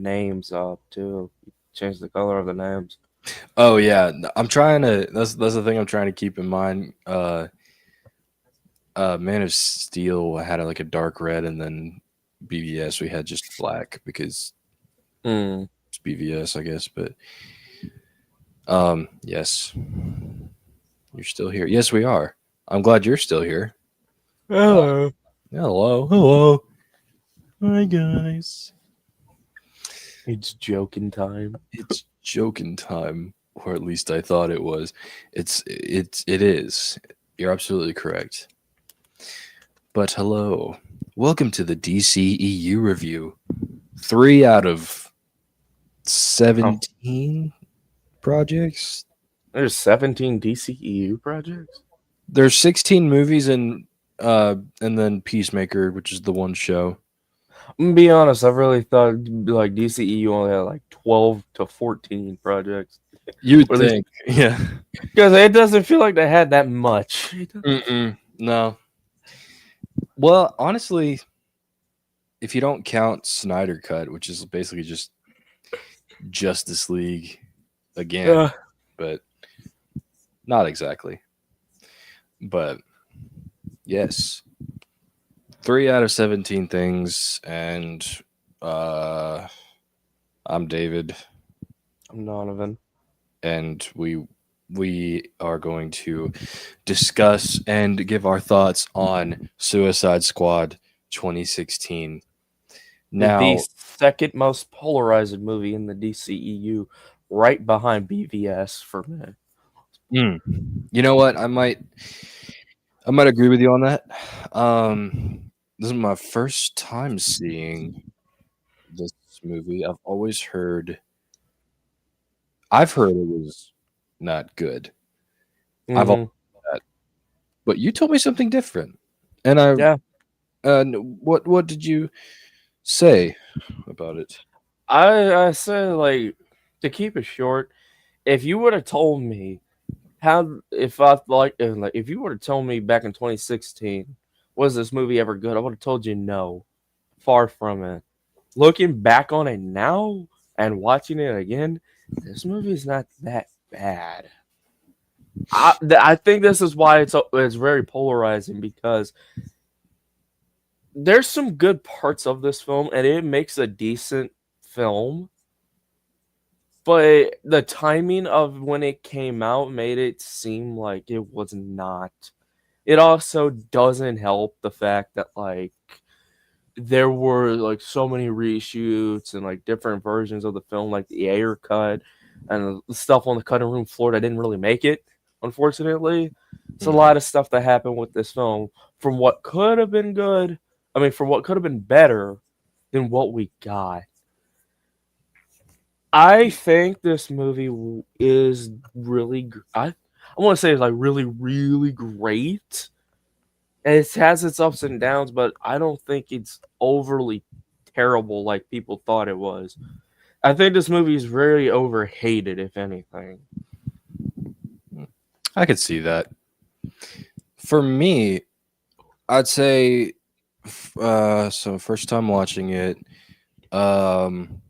names up too. Change the color of the names. Oh yeah, I'm trying to. That's the thing I'm trying to keep in mind. Man of Steel had like a dark red, and then BVS we had just black because Hmm. it's BVS, I guess. But yes, you're still here. Yes, we are. I'm glad you're still here. Hello. Hello, hello, hi guys. It's joking time. It's joking time, or at least I thought it was. It is. You're absolutely correct. But hello, welcome to the DCEU review. 3 out of Oh, 17 projects. there's 17 DCEU projects. There's 16 movies and then Peacemaker, which is the one show. I'm gonna be honest. I really thought like DCEU only had like 12 to 14 projects, You'd or at least think, yeah. because it doesn't feel like they had that much. No. Well, honestly, if you don't count Snyder Cut, which is basically just Justice League again, Uh, but not exactly. But yes, 3 out of 17 things, and uh, I'm David, I'm Donovan. and we are going to discuss and give our thoughts on Suicide Squad 2016. The Now, second most polarized movie in the DCEU, right behind BVS for me. mm, you know what? I might agree with you on that. This is my first time seeing this movie. I've heard it was not good. I've always Hmm. heard that, but you told me something different. And Yeah, what did you say about it? I said like to keep it short. If you would have told me how, if I like if you would have told me back in 2016, was this movie ever good? I would have told you no. Far from it. Looking back on it now and watching it again, this movie is not that bad. I think this is why it's very polarizing because there's some good parts of this film and it makes a decent film, but the timing of when it came out made it seem like it was not. It also doesn't help the fact that like there were like so many reshoots and like different versions of the film, like the air cut and the stuff on the cutting room floor that didn't really make it, unfortunately. It's a Mhm. lot of stuff that happened with this film from what could have been good. I mean, from what could have been better than what we got. I think this movie is really, I want to say it's like really, really great. It has its ups and downs, but I don't think it's overly terrible like people thought it was. I think this movie is very overhated, if anything. I could see that. For me, I'd say so first time watching it, um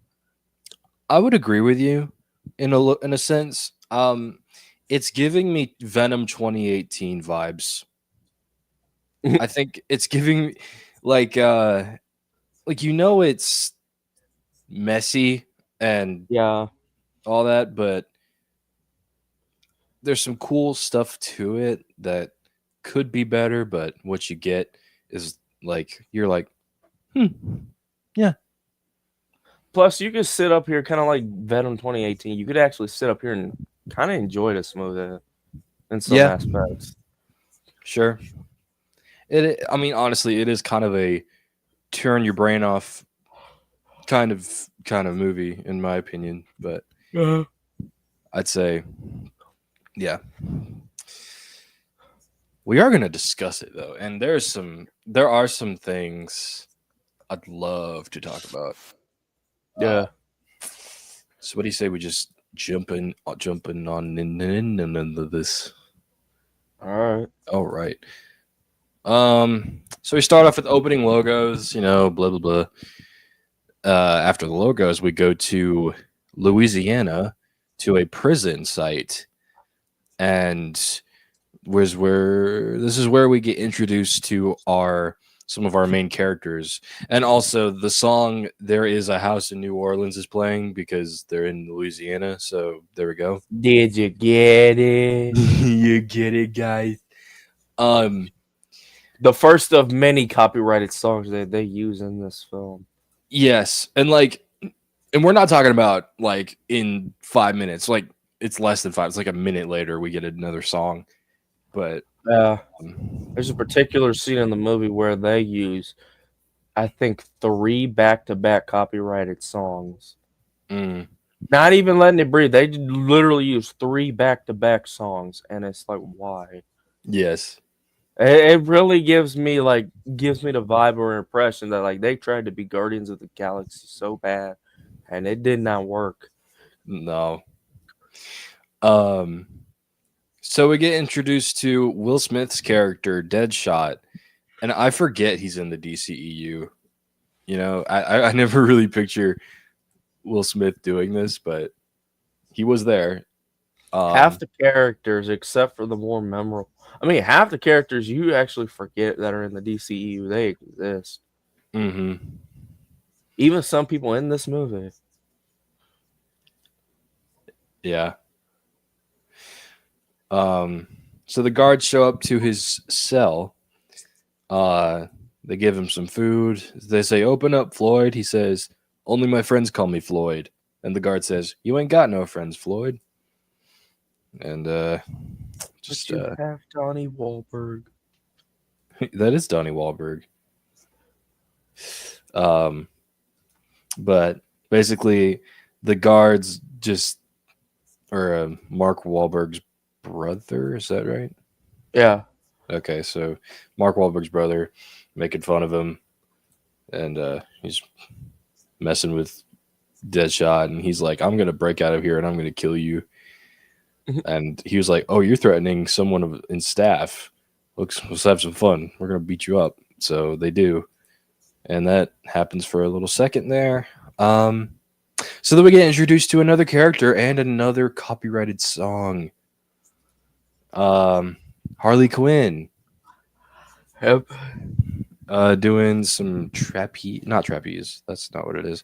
I would agree with you in a sense. It's giving me Venom 2018 vibes. I think it's giving like uh it's messy and Yeah. all that, but there's some cool stuff to it that could be better, but what you get is like you're like, hmm, yeah. Plus, you could sit up here, kind of like Venom 2018. You could actually sit up here and kind of enjoy this movie in some Yeah, aspects. sure. I mean, honestly, it is kind of a turn your brain off kind of movie in my opinion, but Uh, I'd say yeah. We are going to discuss it though, and there are some things I'd love to talk about. Uh, yeah. so what do you say we just jumping on into this? All right. All right. So we start off with opening logos, blah blah blah. after the logos, we go to Louisiana to a prison site, and was where this is where we get introduced to our some of our main characters, and also the song "There Is a House in New Orleans" is playing because they're in Louisiana. So there we go. Did you get it? You get it, guys. Um, The first of many copyrighted songs that they use in this film. yes, and we're not talking about like in 5 minutes. Like it's less than five. It's like a minute later we get another song, but There's a particular scene in the movie where they use, I think, 3 back-to-back copyrighted songs. mm, Not even letting it breathe. They literally use 3 back-to-back songs, and it's like, why? yes, It really gives me the vibe or impression that like they tried to be Guardians of the Galaxy so bad, and it did not work. no. Um, so we get introduced to Will Smith's character, Deadshot, and I forget he's in the DCEU. You know, I never really picture Will Smith doing this, but he was there. Half Um, the characters, except for the more memorable, I mean, half the characters you actually forget that are in the DCEU, they exist. hmm Even some people in this movie. yeah. Um, so the guards show up to his cell. Uh, they give him some food. They say, "Open up, Floyd." He says, "Only my friends call me Floyd." And the guard says, "You ain't got no friends, Floyd." And But just you have Donnie Wahlberg. that is Donnie Wahlberg. Um, but basically, the guards just or Mark Wahlberg's brother. Is that right? Yeah. Okay, so Mark Wahlberg's brother making fun of him, and he's messing with Deadshot, and he's like, "I'm gonna break out of here and I'm gonna kill you." And he was like, "Oh, you're threatening someone in staff. Let's have some fun. We're gonna beat you up." So they do, and that happens for a little second there. Um, so then we get introduced to another character and another copyrighted song. Um, Harley Quinn, Yep. doing some not trapeze. That's not what it is.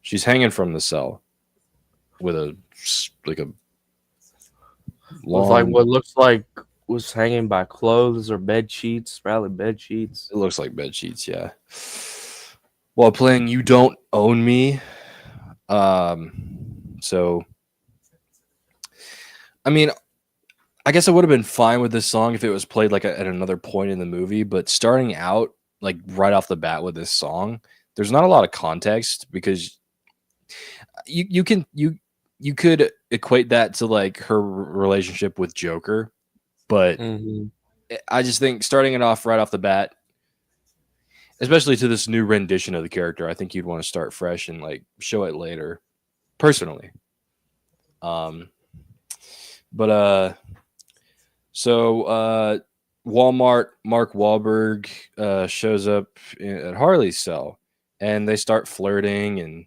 She's hanging from the cell with a like a With like long. what looks like was hanging by clothes or bed sheets, probably bed sheets. It looks like bed sheets, yeah. While playing "You Don't Own Me," so I mean, I guess I would have been fine with this song if it was played like at another point in the movie. But starting out like right off the bat with this song, there's not a lot of context because you could equate that to like her relationship with Joker, but Mm-hmm. I just think starting it off right off the bat, especially to this new rendition of the character, I think you'd want to start fresh and like show it later. Personally, um, but so Walmart Mark Wahlberg shows up at Harley's cell, and they start flirting and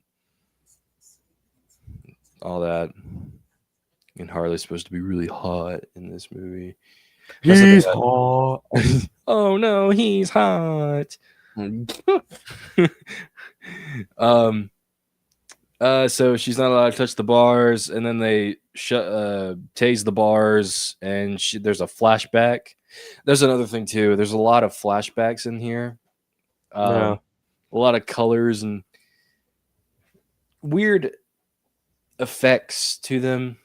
all that. And Harley's supposed to be really hot in this movie. That's the thing. He's hot. Oh no, he's hot. um. So she's not allowed to touch the bars, and then they tase the bars, and there's a flashback. There's another thing too. There's a lot of flashbacks in here. Yeah. A lot of colors and weird effects to them.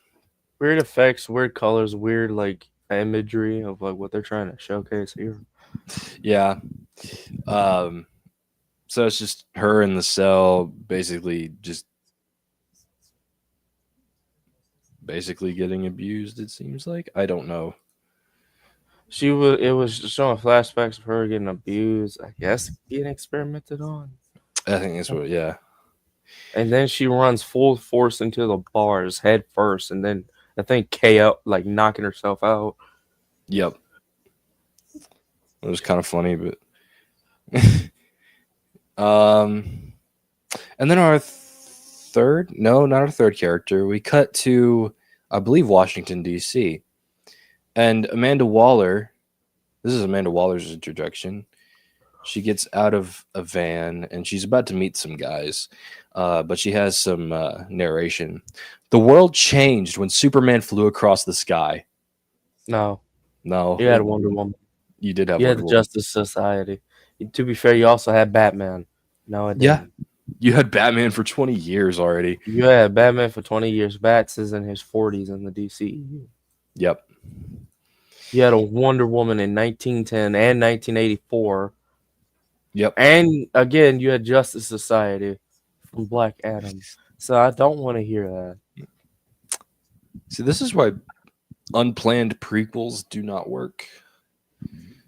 Weird effects, weird colors, weird like imagery of like what they're trying to showcase here. Yeah. Um. So it's just her in the cell, basically getting abused. It seems like I don't know. It was showing flashbacks of her getting abused, I guess getting experimented on. I think that's what. Yeah. And then she runs full force into the bars head first, and then I think KO like knocking herself out. Yep. It was kind of funny, but And then our third, no, not our third character. We cut to, I believe, Washington D.C. And Amanda Waller. This is Amanda Waller's introduction. She gets out of a van and she's about to meet some guys, but she has some narration. The world changed when Superman flew across the sky. No, No, you had Wonder Woman. you did have You had Wonder the Woman. Justice Society. To be fair, you also had Batman. No, it Yeah, didn't. you had Batman for 20 years already. You had Batman for 20 years. Bats is in his 40s in the DCEU. Yep, You had a Wonder Woman in 1910 and 1984. yep. And again, you had Justice Society from Black Adam. So I don't want to hear that. See, this is why unplanned prequels do not work.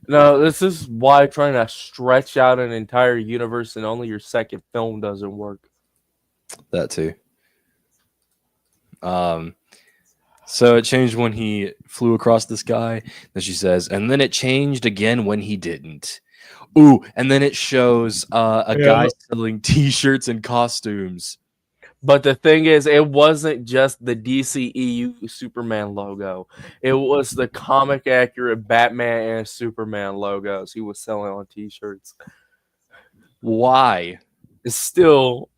No, this is why trying to stretch out an entire universe and only your second film doesn't work. That too. Um, so it changed when he flew across the sky. Then she says, and then it changed again when he didn't. Ooh, and then it shows a Yeah. guy selling T-shirts and costumes. But the thing is, it wasn't just the DCEU Superman logo. It was the comic accurate Batman and Superman logos he was selling on t-shirts. Why? It's still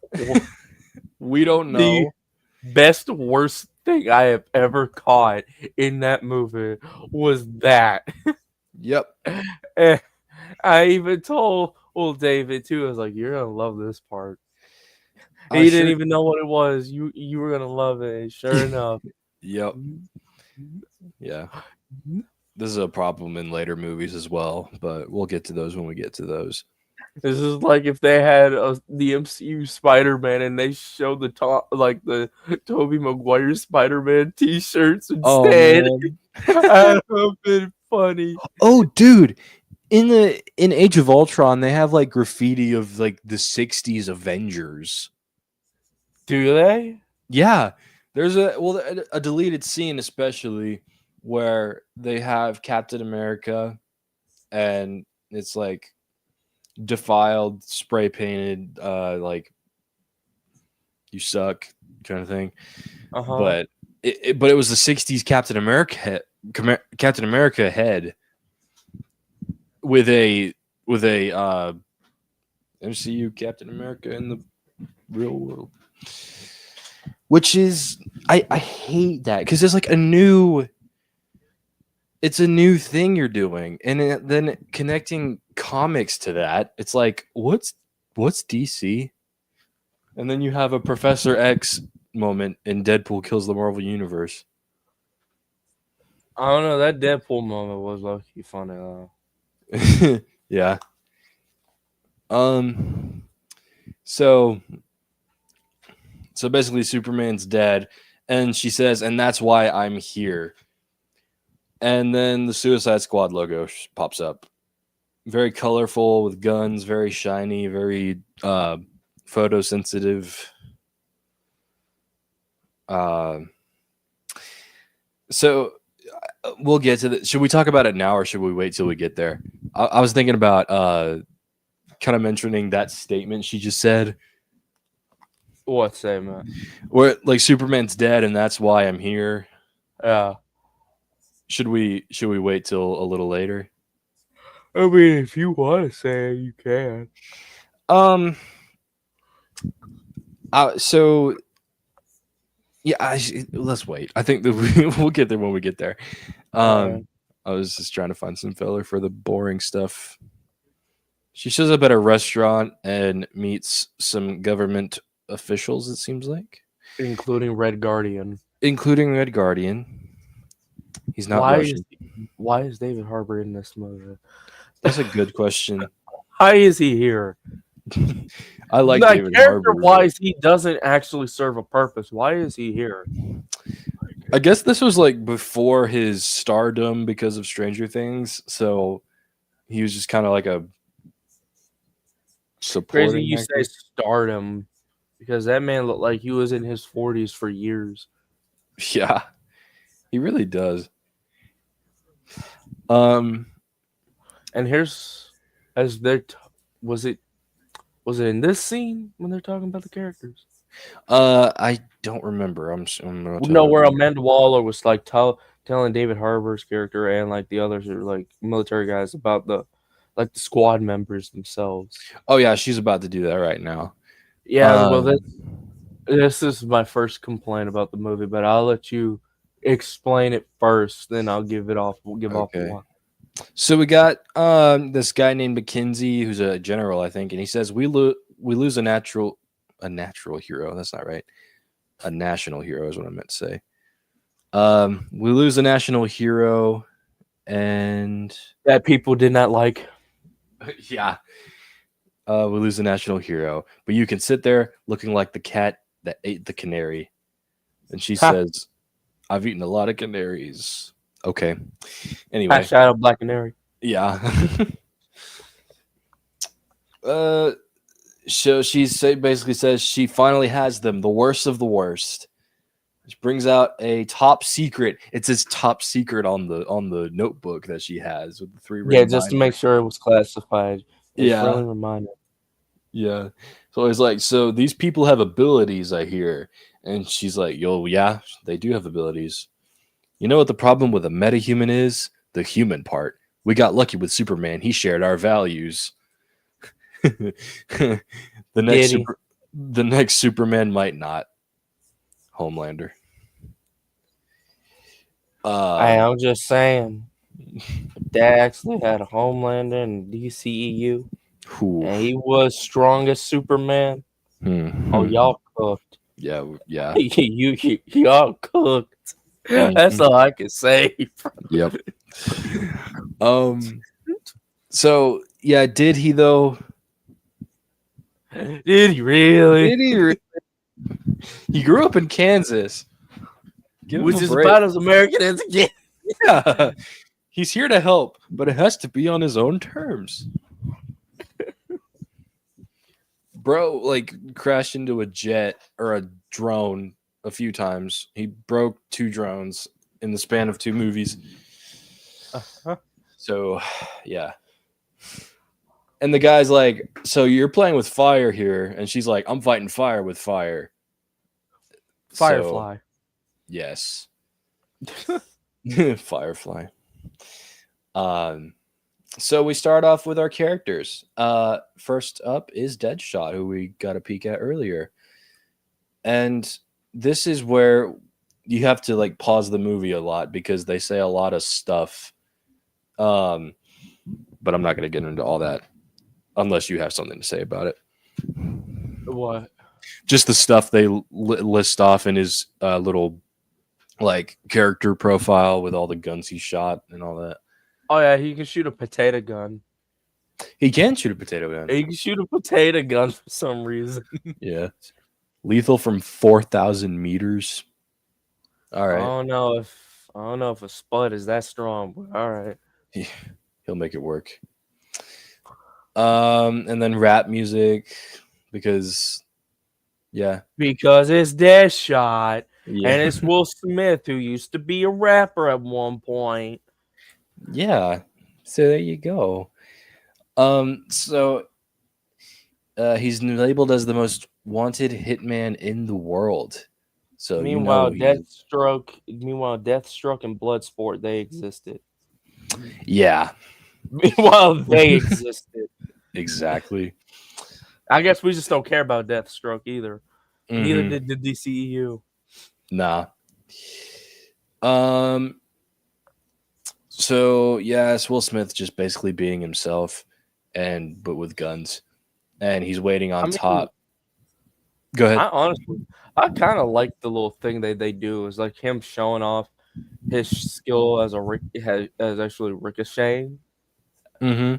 We don't the know. best worst thing I have ever caught in that movie was that. Yep. And I even told old David too. I was like, "You're gonna love this part." I He didn't sure. even know what it was. You were gonna love it. And sure enough. Yep. Yeah. This is a problem in later movies as well, but we'll get to those when we get to those. This is like if they had the MCU Spider-Man and they showed the top, like the Tobey Maguire Spider-Man T-shirts Oh instead. man. That would have been funny. Oh dude, in Age of Ultron, they have like graffiti of like the 60s Avengers. Do they? Yeah. There's a deleted scene especially where they have Captain America and it's like defiled, spray painted, like you suck kind of thing. Uh huh. But it was the 60s Captain America head with a MCU Captain America in the real world. Which is I hate that because it's like it's a new thing you're doing, and then connecting comics to that, it's like what's DC, and then you have a Professor X moment in Deadpool kills the Marvel Universe. I don't know. That Deadpool moment was low-key funny though. Yeah. Um. So basically, Superman's dead, and she says, "And that's why I'm here." And then the Suicide Squad logo pops up. Very colorful with guns, very shiny, very photosensitive. Uh, so we'll get to the. Should we talk about it now, or should we wait till we get there? I was thinking about kind of mentioning that statement she just said, What say, man? where like Superman's dead, and that's why I'm here. Yeah. Should we wait till a little later? I mean, if you want to say it, you can. Um. So yeah, let's wait. I think that we'll get there when we get there. Alright. I was just trying to find some filler for the boring stuff. She shows up at a restaurant and meets some government officials. It seems like, Including Red Guardian. including Red Guardian. He's not Why Russian. is David Harbour in this movie? That's a good question. Why is he here? I like Like, David character Harbour. wise, he doesn't actually serve a purpose. Why is he here? I guess this was like before his stardom because of Stranger Things, so he was just kind of like a supporting Crazy you actor. say stardom because that man looked like he was in his 40s for years. Yeah, he really does. Um, And here's as there was it Was it in this scene when they're talking about the characters? I don't remember. I'm gonna tell No, you. where Amanda Waller was like telling David Harbour's character and like the others are like military guys about the like the squad members themselves. Oh yeah, she's about to do that right now. Yeah, well, Um, this is my first complaint about the movie, but I'll let you explain it first, then I'll give it off. We'll give off okay. one. So we got this guy named McKinsey, who's a general, I think, and he says we lose a natural hero. That's not right. A national hero is what I meant to say. We lose a national hero, and That people did not like. yeah, we lose a national hero. But you can sit there looking like the cat that ate the canary, and she Ha! says, "I've eaten a lot of canaries." Okay. I Anyway, shot out Black Canary. yeah. So basically says she finally has them, the worst of the worst. Which brings out a top secret. It says top secret on the notebook that she has with the three Yeah, ring just to binder. make sure it was classified. It's Yeah, friendly reminder. yeah. So it's like, so these people have abilities, I hear. And she's like, yo, yeah, they do have abilities. You know what the problem with a metahuman is? The human part. We got lucky with Superman. He shared our values. the next Did he? the next Superman might not. Homelander. I'm just saying. Dad actually had a Homelander in DCEU, and he was strongest Superman. Oh, y'all cooked. Yeah, yeah. Y'all cooked. That's all I can say. Yep. So yeah, did he though? Did he really? Did he? He grew up in Kansas. Give him Which a is break. about as American as it gets. Yeah, he's here to help, but it has to be on his own terms. Bro, like crashed into a jet or a drone a few times. He broke 2 drones in the span of 2 movies. So, yeah. And the guy's like, so you're playing with fire here. And she's like, I'm fighting fire with fire. Firefly. So, yes. Firefly. So we start off with our characters. First up is Deadshot, who we got a peek at earlier. And this is where you have to like pause the movie a lot because they say a lot of stuff. But I'm not going to get into all that unless you have something to say about it. What? Just the stuff they list off in his little like character profile with all the guns he shot and all that. Oh yeah, he can shoot a potato gun. He can shoot a potato gun. He can shoot a potato gun for some reason. Yeah. Lethal from 4,000 meters. All right. I don't know if a spud is that strong, but all right. He'll make it work. And then rap music because Because it's Deadshot, yeah. and it's Will Smith, who used to be a rapper at one point. Yeah. So there you go. So he's labeled as the most wanted hitman in the world. So Meanwhile, he's... Deathstroke and Bloodsport, they existed. Yeah. Meanwhile, they existed. Exactly. I guess we just don't care about Deathstroke either. Mm-hmm. Neither did the DCEU. Nah. So yeah, it's Will Smith just basically being himself, but with guns, and he's waiting on top. Go ahead. I kind of like the little thing they do. Is like him showing off his skill as actually ricocheting. Mm-hmm.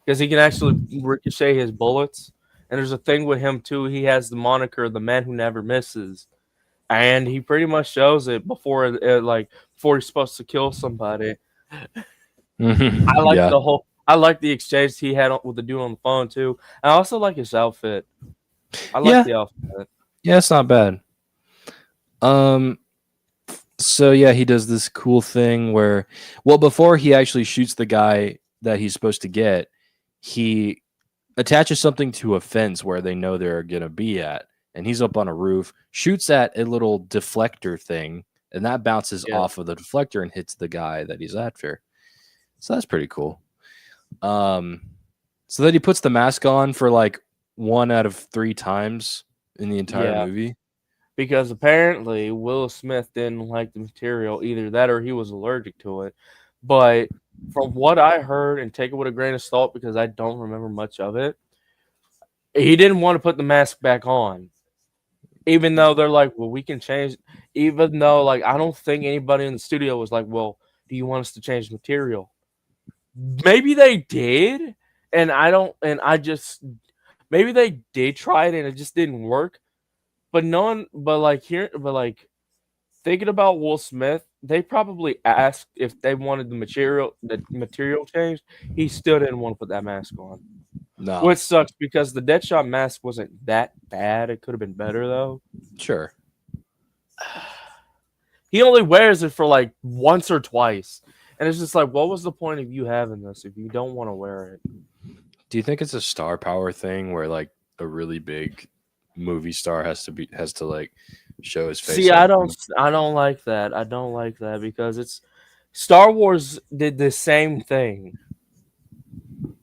Because he can actually ricochet his bullets. And there's a thing with him too. He has the moniker "the man who never misses," and he pretty much shows it before he's supposed to kill somebody. Mm-hmm. I like the exchange he had with the dude on the phone too. I also like his outfit. I like the outfit. Yeah, it's not bad. So yeah, he does this cool thing where, well, before he actually shoots the guy that he's supposed to get, he attaches something to a fence where they know they're gonna be at, and he's up on a roof, shoots at a little deflector thing, and that bounces Yeah, off of the deflector and hits the guy that he's after. So that's pretty cool. Um, so then he puts the mask on for like 1 out of 3 times in the entire yeah. movie. Because apparently Will Smith didn't like the material, either that or he was allergic to it. But from what I heard, and take it with a grain of salt because I don't remember much of it, he didn't want to put the mask back on. Even though they're like, well, we can change. Even though, like, I don't think anybody in the studio was like, well, do you want us to change the material? Maybe they did, and I don't, and I just, maybe they did try it and it just didn't work. But no one, but like, thinking about Will Smith, they probably asked if they wanted the material changed. He still didn't want to put that mask on, No, which sucks because the Deadshot mask wasn't that bad. It could have been better though. sure. He only wears it for like once or twice, and it's just like, what was the point of you having this if you don't want to wear it? Do you think it's a star power thing where like a really big movie star has to like show his face? See, I don't like that. I don't like that because it's Star Wars did the same thing.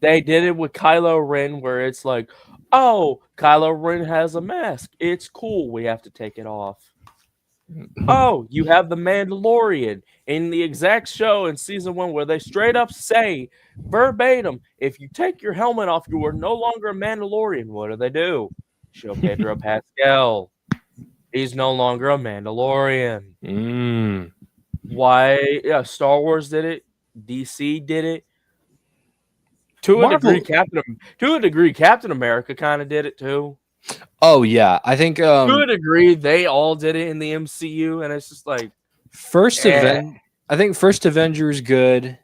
They did it with Kylo Ren, where it's like, oh, Kylo Ren has a mask. It's cool. We have to take it off. Oh, you have the Mandalorian in the exact show in season 1 where they straight up say verbatim, if you take your helmet off, you are no longer a Mandalorian. What do? Show Pedro Pascal. He's no longer a Mandalorian. Mm. Why? Yeah, Star Wars did it. DC did it. To a degree, Marvel. Captain America kind of did it too. Oh yeah, I think To a degree, they all did it in the MCU, and it's just like, first eh. event. I think first Avenger is good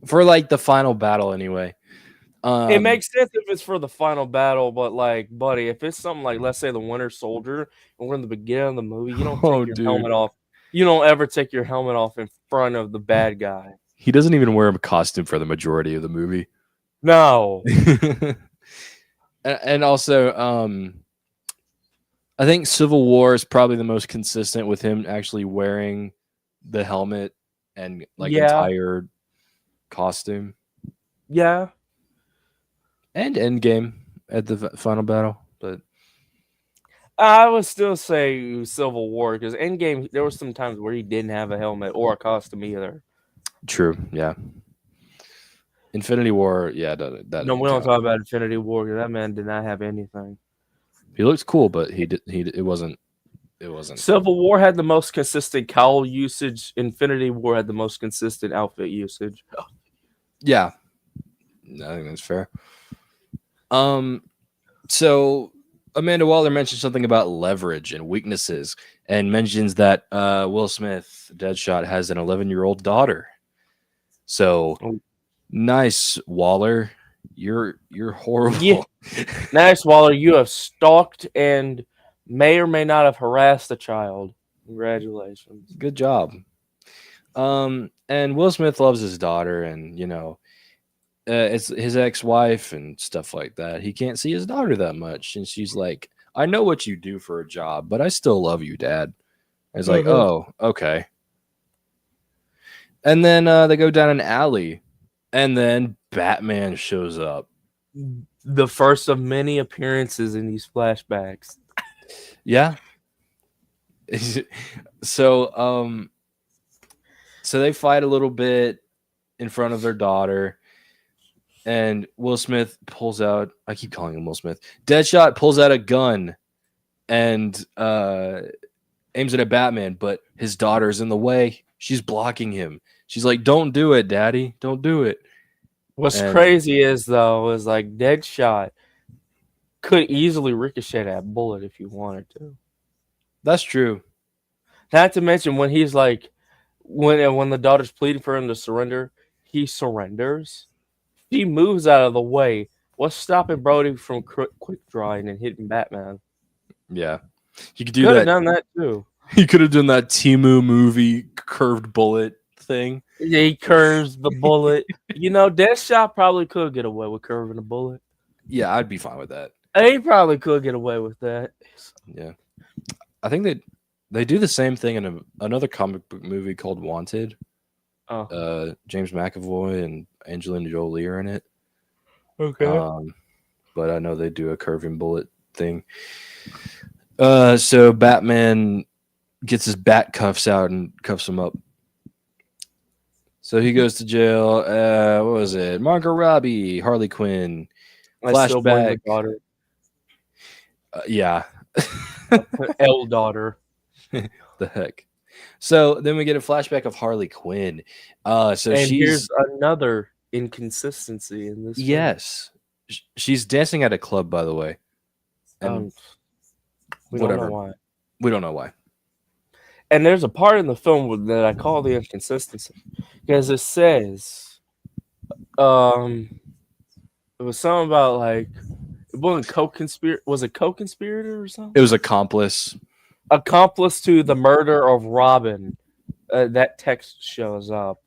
for like the final battle anyway. It makes sense if it's for the final battle, but like, buddy, if it's something like, let's say, the Winter Soldier, and we're in the beginning of the movie, you don't Oh take your dude, helmet off. You don't ever take your helmet off in front of the bad guy. he doesn't even wear a costume for the majority of the movie. No. And also, I think Civil War is probably the most consistent with him actually wearing the helmet and like Yeah. entire costume. Yeah. And Endgame at the final battle, but I would still say Civil War because Endgame, there were some times where he didn't have a helmet or a costume either. true, yeah. Infinity War, yeah, that No, didn't we don't count. talk about Infinity War because that man did not have anything. He looks cool, but it wasn't. Civil War had the most consistent cowl usage. Infinity War had the most consistent outfit usage. Yeah, I think that's fair. So Amanda Waller mentioned something about leverage and weaknesses, and mentions that Will Smith, Deadshot, has an 11-year-old daughter. So Oh. nice, Waller. You're horrible. Yeah. Nice, Waller. You have stalked and may or may not have harassed a child. Congratulations. Good job. And Will Smith loves his daughter, and it's his ex-wife and stuff like that. He can't see his daughter that much, and she's like, "I know what you do for a job, but I still love you, Dad." It's like, "Oh, okay." And then they go down an alley, and then Batman shows up. The first of many appearances in these flashbacks. Yeah. So they fight a little bit in front of their daughter, and Will Smith pulls out, I keep calling him Will Smith, Deadshot pulls out a gun and aims it at Batman, but his daughter's in the way. She's blocking him. She's like, "Don't do it, Daddy. Don't do it." What's crazy is like Deadshot could easily ricochet that bullet if you wanted to. That's true. Not to mention when he's like, when the daughter's pleading for him to surrender, he surrenders. She moves out of the way. What's stopping Brody from quick drawing and hitting Batman? Yeah, you could do Could that. have done that too. He could have done that Timu movie curved bullet thing. He curves the bullet. Deadshot probably could get away with curving a bullet. Yeah, I'd be fine with that. He probably could get away with that. Yeah, I think that they do the same thing in another comic book movie called Wanted. Oh, James McAvoy and Angelina Jolie are in it. okay. Um, but I know they do a curving bullet thing. So Batman gets his bat cuffs out and cuffs him up. So he goes to jail. What was it? Margot Robbie, Harley Quinn, I still blame the flashback. daughter, Yeah, L daughter. the heck. So then we get a flashback of Harley Quinn. So And here's she's another inconsistency in this film. yes, she's dancing at a club, by the way, and Um, we don't know whatever. why. We don't know why. And there's a part in the film that I call the inconsistency because it says, um, it was something about like it wasn't co-conspirator. Was it co-conspirator or something? It was accomplice. Accomplice to the murder of Robin. That text shows up,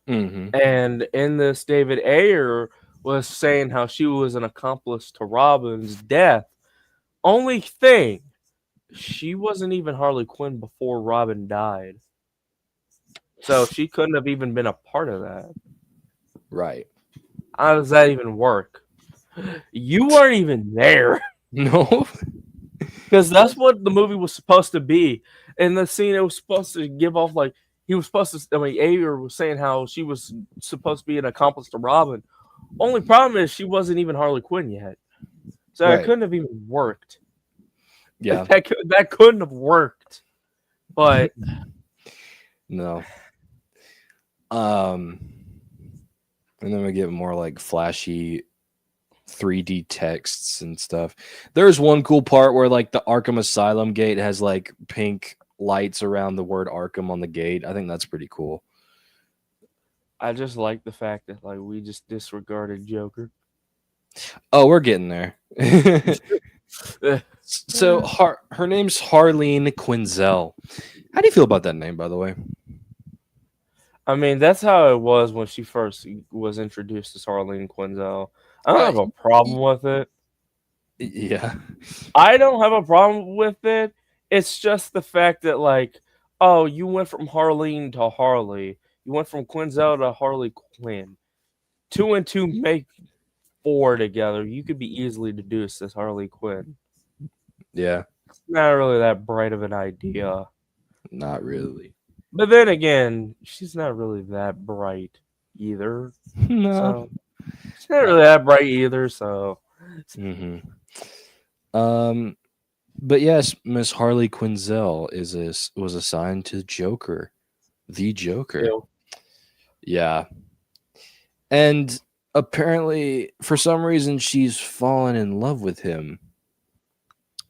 Hmm. and in this, David Ayer was saying how she was an accomplice to Robin's death. Only thing, she wasn't even Harley Quinn before Robin died, so she couldn't have even been a part of that. Right. How does that even work? You weren't even there. No. Because that's what the movie was supposed to be. In the scene, it was supposed to give off like he was supposed to. I mean, Ayer was saying how she was supposed to be an accomplice to Robin. Only problem is she wasn't even Harley Quinn yet, so it Right. couldn't have even worked. Yeah. That couldn't have worked. But No. And then we get more like flashy 3D texts and stuff. There's one cool part where like the Arkham Asylum gate has like pink lights around the word Arkham on the gate. I think that's pretty cool. I just like the fact that like we just disregarded Joker. Oh, we're getting there. So her name's Harleen Quinzel. How do you feel about that name, by the way? I mean, that's how it was when she first was introduced as Harleen Quinzel. I don't have a problem with it. Yeah. I don't have a problem with it. It's just the fact that, like, oh, you went from Harleen to Harley. You went from Quinzel to Harley Quinn. Two and two make four together. You could be easily deduced as Harley Quinn. Yeah. It's not really that bright of an idea. Not really. But then again, she's not really that bright either. No. So she's not really that bright either. So Mm-hmm. But yes, Miss Harley Quinzel was assigned to Joker, the Joker. ew. Yeah, and apparently, for some reason, she's fallen in love with him.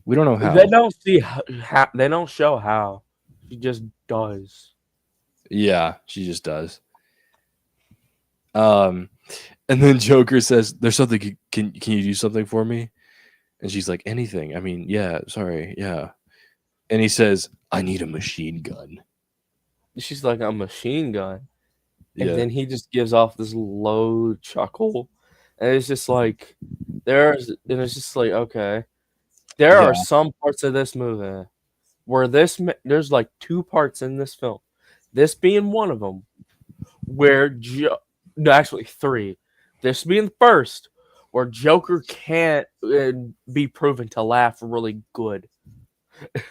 We don't know how. They don't see how. They don't show how. She just does. Yeah, she just does. And then Joker says, "There's something. Can you do something for me?" And she's like, "Anything. I mean, yeah. Sorry, yeah." And he says, "I need a machine gun." She's like a machine gun. And Yeah, then he just gives off this low chuckle. And it's just like it's just like, okay. There yeah, are some parts of this movie where there's like two parts in this film. This being one of them, where no, actually three. This being the first, where Joker can't be proven to laugh really good.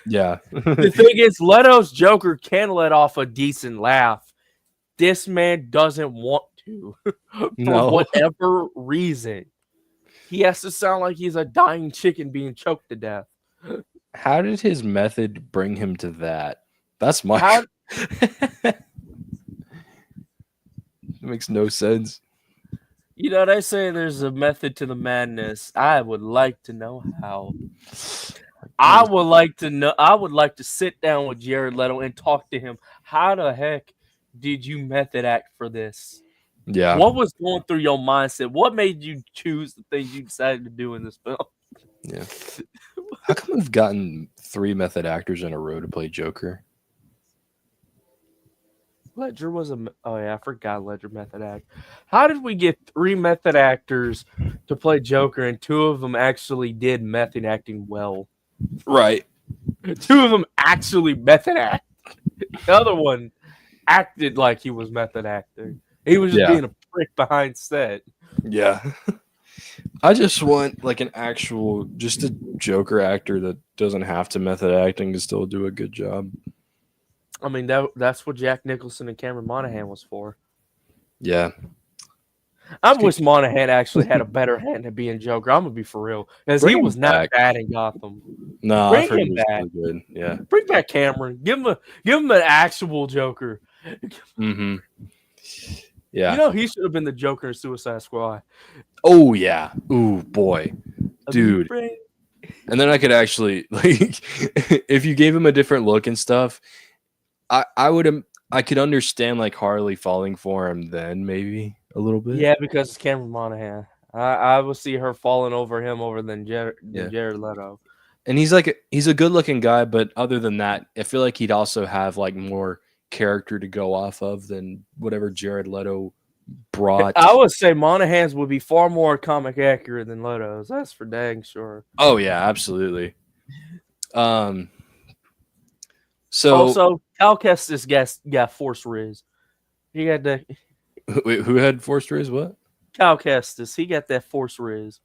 yeah. The thing is, Leto's Joker can let off a decent laugh. This man doesn't want to for No. whatever reason. He has to sound like he's a dying chicken being choked to death. How did his method bring him to that? That's my. How It makes no sense. they say there's a method to the madness. I would like to know how. I would like to know. I would like to sit down with Jared Leto and talk to him. How the heck did you method act for this? Yeah. What was going through your mindset? What made you choose the things you decided to do in this film? Yeah. How come we've gotten 3 method actors in a row to play Joker? Ledger was oh yeah, I forgot Ledger method act. How did we get three method actors to play Joker and two of them actually did method acting well? Right. Two of them actually method act. The other one acted like he was method acting. He was just Yeah. being a prick behind set. Yeah. I just want like an actual, just a Joker actor that doesn't have to method acting to still do a good job. I mean, that's what Jack Nicholson and Cameron Monaghan was for. Yeah. I wish Monaghan actually had a better hand at being Joker. I'm gonna be for real, because he Bring him was not back. bad in Gotham. No, I've Bring heard he him was back. really good. Yeah. Bring back Cameron. Give him an actual Joker. Mm-hmm. You Yeah. know he should have been the Joker in Suicide Squad. Oh yeah. Ooh boy. I Dude. mean, And then I could actually like if you gave him a different look and stuff, I would I could understand like Harley falling for him then maybe a little bit. yeah, because it's Cameron Monaghan. I will see her falling over him over than Yeah. Jared Leto. And he's a good looking guy, but other than that, I feel like he'd also have like more character to go off of than whatever Jared Leto brought. I would say Monaghan's would be far more comic accurate than Leto's. That's for dang sure. Oh yeah, absolutely. Um so Also, Cal Kestis got Force Riz. He got the wait, who had Force Riz what? Cal Kestis. He got that Force Riz.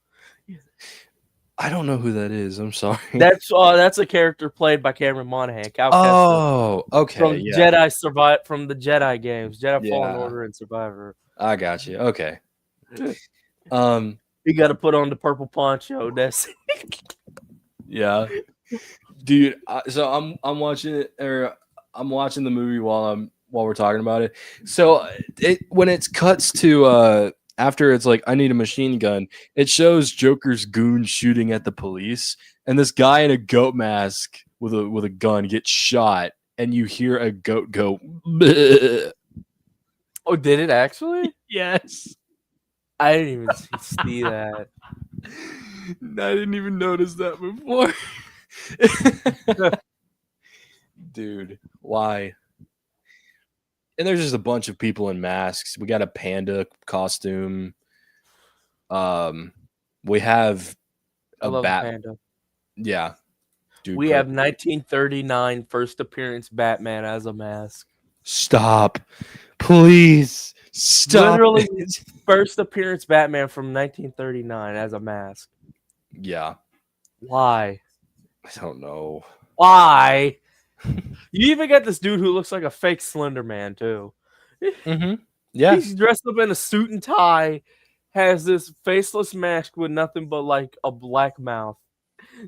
I don't know who that is. I'm sorry. That's a character played by Cameron Monaghan. Cal Kestis. Oh, okay. From Yeah. from the Jedi games, Jedi Fallen Yeah. Order and Survivor. I got you. Okay. You got to put on the purple poncho. That's Yeah. Dude, so I'm watching it, or I'm watching the movie while we're talking about it. So when it cuts to after it's like I need a machine gun, it shows Joker's goon shooting at the police, and this guy in a goat mask with a gun gets shot, and you hear a goat go. Bleh. oh, did it actually? Yes. I didn't even see that. I didn't even notice that before. Dude, why? And there's just a bunch of people in masks. We got a panda costume. We have I a love bat. Panda. Yeah. Dude, We have 1939 first appearance Batman as a mask. Stop. Please. Stop. Literally it. first appearance Batman from 1939 as a mask. Yeah. Why? I don't know. Why? You even got this dude who looks like a fake Slender Man too. Mm-hmm. Yeah. He's dressed up in a suit and tie, has this faceless mask with nothing but like a black mouth.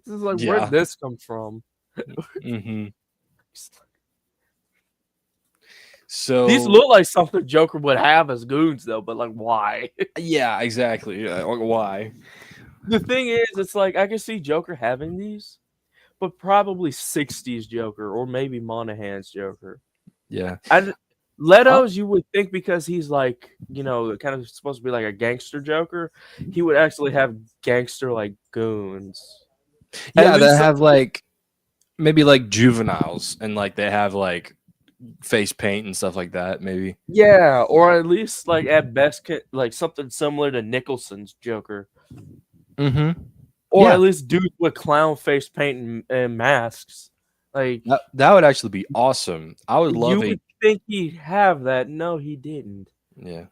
This is like, Yeah. where'd this come from? Mm-hmm. So These look like something Joker would have as goons, though. But like, why? yeah, exactly. Yeah, why? The thing is, it's like I can see Joker having these, but probably 60s Joker or maybe Monaghan's Joker. Yeah. Leto's, you would think because he's like, you know, kind of supposed to be like a gangster Joker, he would actually have gangster like goons. Yeah, At they least have like maybe like juveniles and like they have like face paint and stuff like that, maybe. yeah, or at least like at best like something similar to Nicholson's Joker. Mm-hmm. Or Yeah. at least dudes with clown face paint and masks. Like That would actually be awesome. I would love you would think he'd have that. No, he didn't. yeah.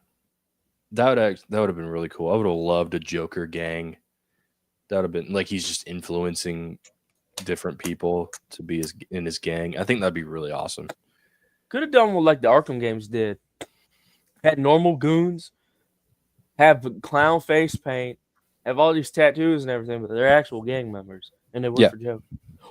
That would have been really cool. I would have loved a Joker gang. That would have been like he's just influencing different people to be in his gang. I think that'd be really awesome. Could have done what like the Arkham games did. Had normal goons, have clown face paint, have all these tattoos and everything, but they're actual gang members and they work for Joker.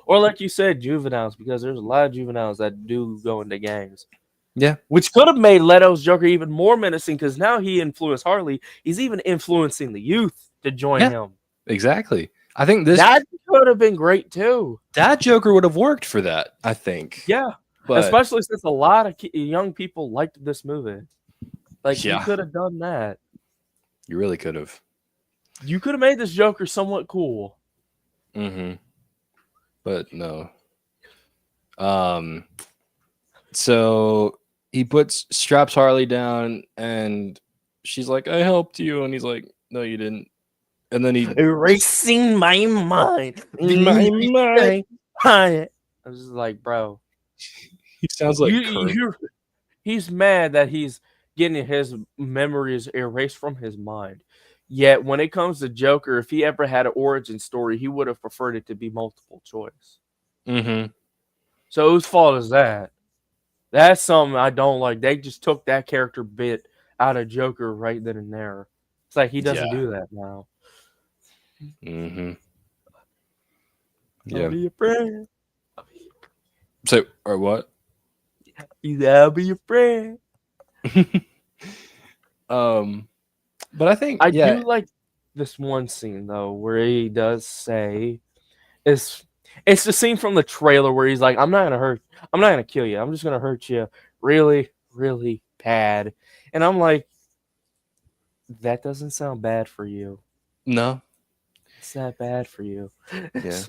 Or like you said, juveniles, because there's a lot of juveniles that do go into gangs. Yeah. Which could have made Leto's Joker even more menacing because now he influenced Harley. He's even influencing the youth to join him. Exactly. I think that could have been great too. That Joker would have worked for that, I think. Yeah. But especially since a lot of young people liked this movie. Like, you could have done that. You really could have. You could have made this Joker somewhat cool. Mm-hmm. But no. So he straps Harley down, and she's like, "I helped you," and he's like, "No, you didn't." And then he, Erasing my mind. The my music mind. playing behind it. I was just like, bro, He sounds you like Kurt. you he's mad that he's getting his memories erased from his mind. Yet when it comes to Joker, if he ever had an origin story, he would have preferred it to be multiple choice. Mm-hmm. So whose fault is that? That's something I don't like. They just took that character bit out of Joker right then and there. It's like he doesn't Yeah. do that now. Mm-hmm. I'll Yeah. be your friend. So, or what? I'll be your friend. But I think, I yeah, do like this one scene though, where he does say, "It's it's the scene from the trailer where he's like, I'm not gonna kill you. I'm just gonna hurt you really, really bad." And I'm like, that doesn't sound bad for you. no, It's not bad for you. yeah.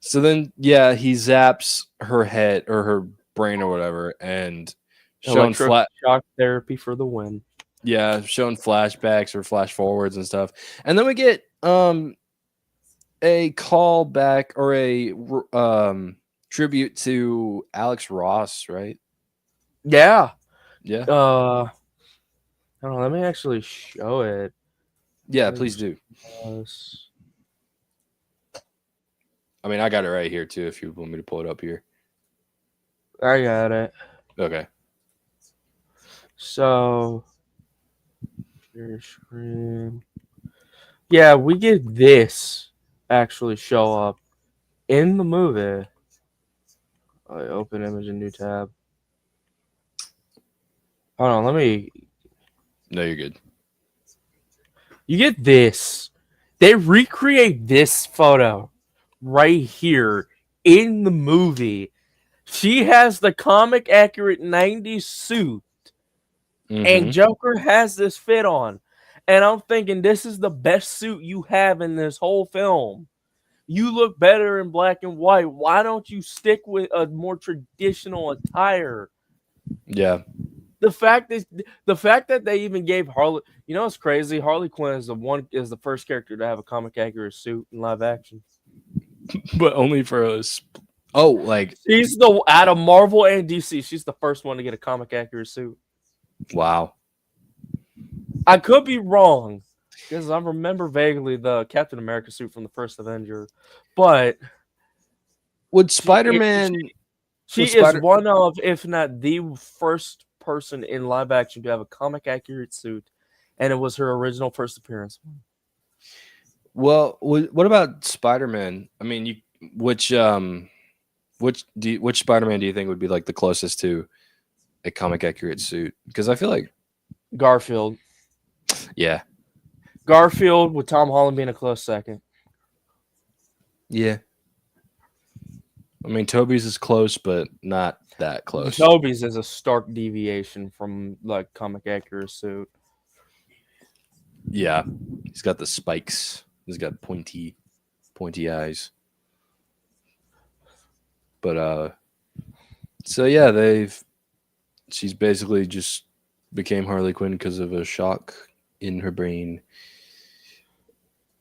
So then, yeah, he zaps her head or her brain or whatever, and showing flat, Electroshock therapy for the win. yeah, showing flashbacks or flash forwards and stuff, and then we get a callback or a tribute to Alex Ross, right? Yeah. Yeah, Hold on, let me actually show it. yeah, please do. Yes. I mean, I got it right here too. If you want me to pull it up here, I got it. okay. So, share screen. Yeah, we get this actually show up in the movie. I open image and new tab. Hold on, let me. No, you're good. You get this. They recreate this photo right here in the movie. She has the comic accurate 90s suit, and Mm-hmm. Joker has this fit on. And I'm thinking, this is the best suit you have in this whole film. You look better in black and white. Why don't you stick with a more traditional attire? Yeah. The fact that they even gave Harley, it's crazy. Harley Quinn is the first character to have a comic accurate suit in live action. But only for us. Oh, like, She's the out of Marvel and DC. She's the first one to get a comic accurate suit. wow. I could be wrong because I remember vaguely the Captain America suit from the first Avenger, but Would she, Spider-Man she would is Spider one of, if not the first person in live action to have a comic accurate suit, and it was her original first appearance. Well, what about Spider-Man? I mean, which Spider-Man do you think would be like the closest to a comic accurate suit? Because I feel like, Garfield. yeah, Garfield with Tom Holland being a close second. yeah. I mean, Toby's is close, but not that close. Toby's is a stark deviation from like comic accurate suit. Yeah, he's got the spikes. He's got pointy eyes. But so yeah, she's basically just became Harley Quinn because of a shock in her brain.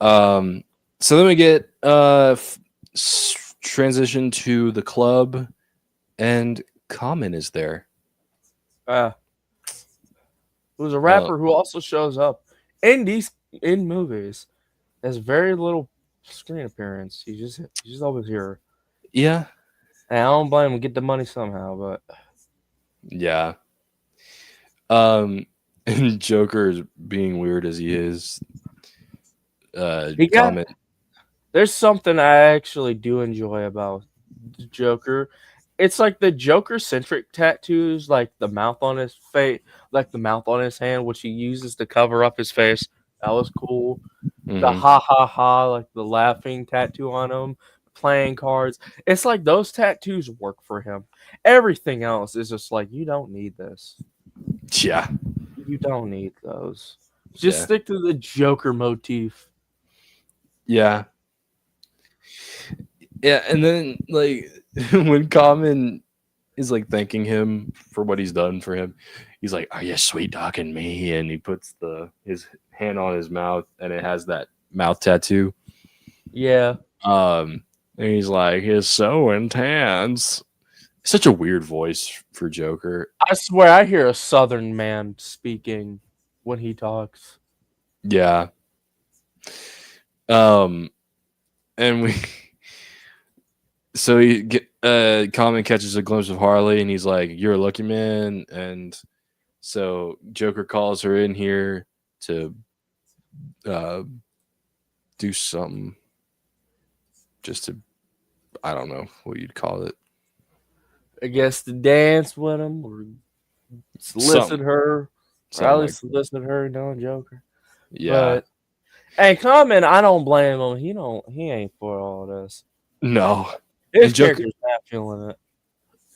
So then we get transition to the club, and Common is there. Who's a rapper who also shows up in movies. Has very little screen appearance. He's just always here. Yeah, And I don't blame him. Get the money somehow, but yeah. And Joker, being weird as he is, Common. there's something I actually do enjoy about the Joker. It's like the Joker centric tattoos, like the mouth on his face, like the mouth on his hand, which he uses to cover up his face. That was cool. The Mhm. ha ha ha, like the laughing tattoo on him, playing cards. It's like those tattoos work for him. Everything else is just like, you don't need this. Yeah, You don't need those. Just yeah, stick to the Joker motif. yeah, yeah. And then like when Common is like thanking him for what he's done for him. He's like, "Are you sweet talking me?" And he puts his hand on his mouth, and it has that mouth tattoo. Yeah. And he's like, "It's so intense." Such a weird voice for Joker. I swear I hear a southern man speaking when he talks. Yeah. Um, and we so he get Common catches a glimpse of Harley, and he's like, "You're a lucky man." And so Joker calls her in here to uh, do something, just to, I don't know what you'd call it, I guess to dance with him or solicit something, her. something Probably like, solicit her, knowing Joker. yeah, But hey, Common, I don't blame him. He ain't for all this. no. His And Joker, character's not feeling it.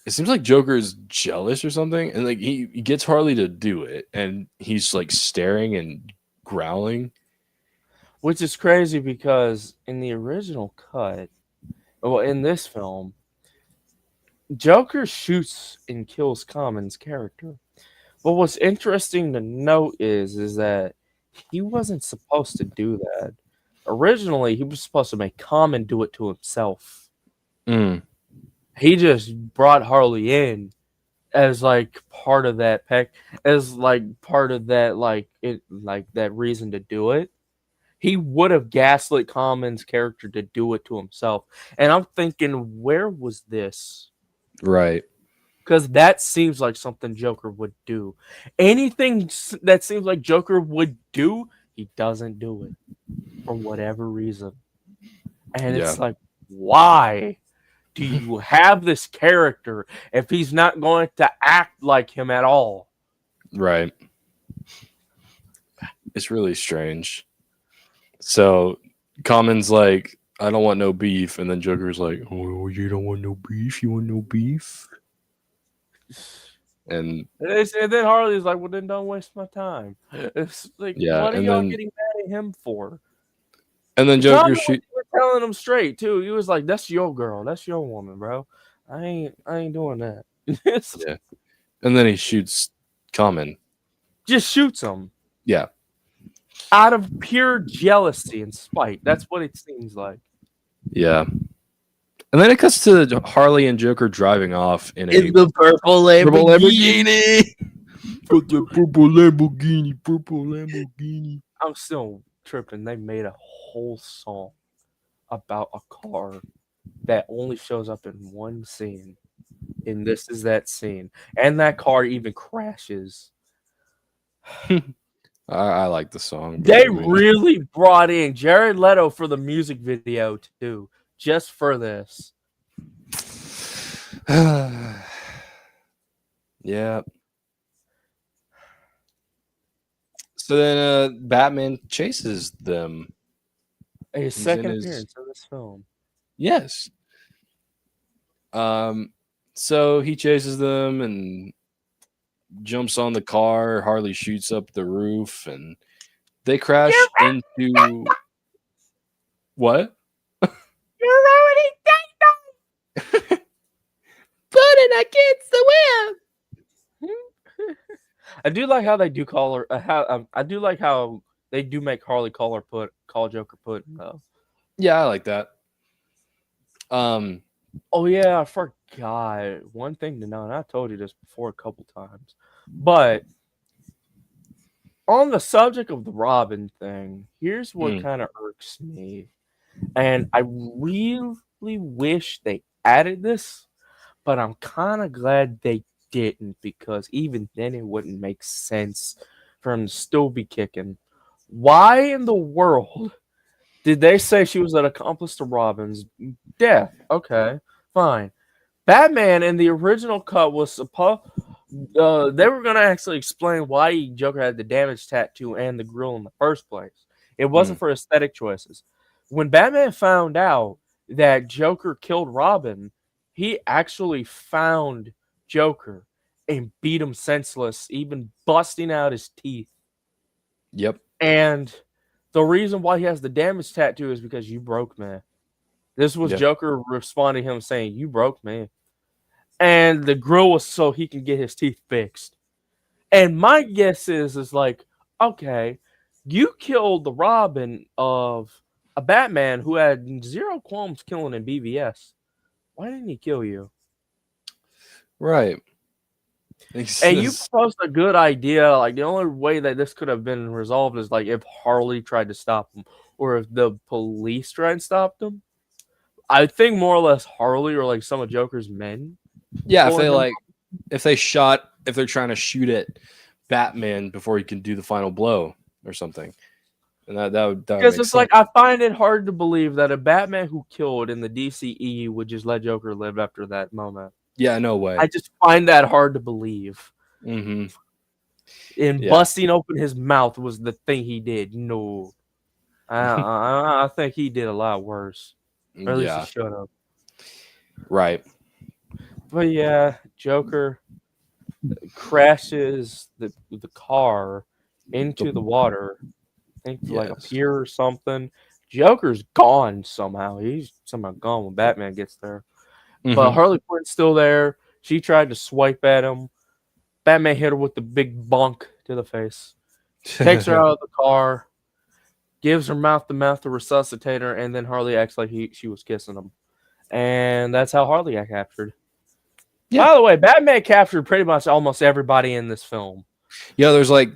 it seems like Joker is jealous or something, and like he gets Harley to do it, and he's like staring and growling. Which is crazy because in the original cut, well, in this film, Joker shoots and kills Common's character. But what's interesting to note is that he wasn't supposed to do that. Originally, he was supposed to make Common do it to himself. Mm, He just brought Harley in as like part of that pack, as like part of that like that reason to do it. He would have gaslit Common's character to do it to himself. And I'm thinking, where was this? right. Because that seems like something Joker would do. Anything that seems like Joker would do, he doesn't do it for whatever reason. And Yeah. it's like, why do you have this character if he's not going to act like him at all? Right. It's really strange. So Common's like, "I don't want no beef," and then Joker's like, "Oh, you don't want no beef? You want no beef?" And And then Harley's like, well, then don't waste my time. It's like, yeah, what are y'all getting mad at him for? and then Common Joker was shoot. even telling him straight too. He was like, "That's your girl. That's your woman, bro. I ain't doing that." Yeah, and then he shoots Common. Just shoots him Yeah, out of pure jealousy and spite. That's what it seems like. yeah. And then it cuts to Harley and Joker driving off in a the purple purple Lamborghini. Got the purple Lamborghini. I'm still tripping. They made a whole song about a car that only shows up in one scene. And this is that scene. And that car even crashes. I like the song. But They I mean, really brought in Jared Leto for the music video too, just for this. yeah. So then Batman chases them. His He's in second his appearance in this film. yes. So he chases them and jumps on the car. Harley shoots up the roof, and they crash into what? You're already dead. Putting against the wheel. I do like how they do call her. I do like how they do make Harley call Joker Puddin though. Yeah, I like that. Oh yeah, I forgot one thing to know, and I told you this before a couple times, but on the subject of the Robin thing, here's what mm, kind of irks me, and I really wish they added this, but I'm kind of glad they didn't because even then it wouldn't make sense for him to still be kicking. Why in the world did they say she was an accomplice to Robin's death? Okay, fine. Batman in the original cut was supposed. They were gonna actually explain why Joker had the damage tattoo and the grill in the first place. It wasn't mm. for aesthetic choices. When Batman found out that Joker killed Robin, he actually found Joker and beat him senseless, even busting out his teeth. Yep. And the reason why he has the damage tattoo is because you broke me. This was Yeah. Joker responding to him saying, "You broke me." and the grill was so he can get his teeth fixed. And my guess is like, okay, you killed the Robin of a Batman who had zero qualms killing in BVS. Why didn't he kill you? Right. And you proposed a good idea. Like the only way that this could have been resolved is like if Harley tried to stop him, or if the police tried and stopped him. I think more or less Harley or like some of Joker's men. Yeah, if pulling they him. like, if they're trying to shoot at Batman before he can do the final blow or something, and that would Because make it's sense. like I find it hard to believe that a Batman who killed in the DCEU would just let Joker live after that moment. Yeah, no I way. just find that hard to believe. Mm-hmm. And Yeah. busting open his mouth was the thing he did. No, I think he did a lot worse. Or at least he Yeah. should have. Right. But yeah, Joker crashes the car into the water. I think to like a Yes. pier or something. Joker's gone somehow. He's somehow gone when Batman gets there. But Mhm. Harley Quinn's still there. She tried to swipe at him. Batman hit her with the big bonk to the face. Takes her out of the car. Gives her mouth to mouth to resuscitate her, and then Harley acts like she was kissing him. And that's how Harley got captured. Yeah. By the way, Batman captured pretty much almost everybody in this film. Yeah, there's like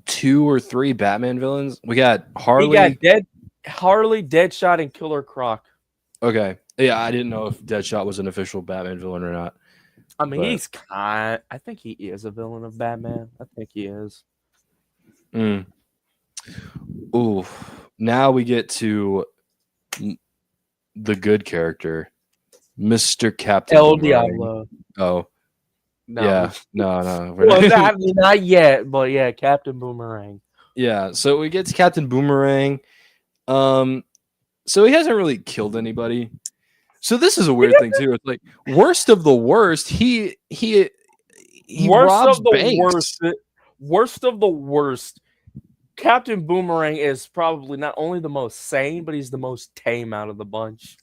2 or 3 Batman villains. We got He Harley. got Harley, Deadshot, and Killer Croc. Okay. Yeah, I didn't know if Deadshot was an official Batman villain or not. I mean, But- he's kind. I think he is a villain of Batman. I think he is. Mm. Ooh. Now we get to the good character, Mr. Captain El Boomerang. Diablo. Oh, No. yeah. No. Well, not yet, but yeah, Captain Boomerang. Yeah, so we get to Captain Boomerang. So he hasn't really killed anybody. So this is a weird thing too. It's like worst of the worst. He Worst robs of the banks. worst. Worst of the worst. Captain Boomerang is probably not only the most sane, but he's the most tame out of the bunch.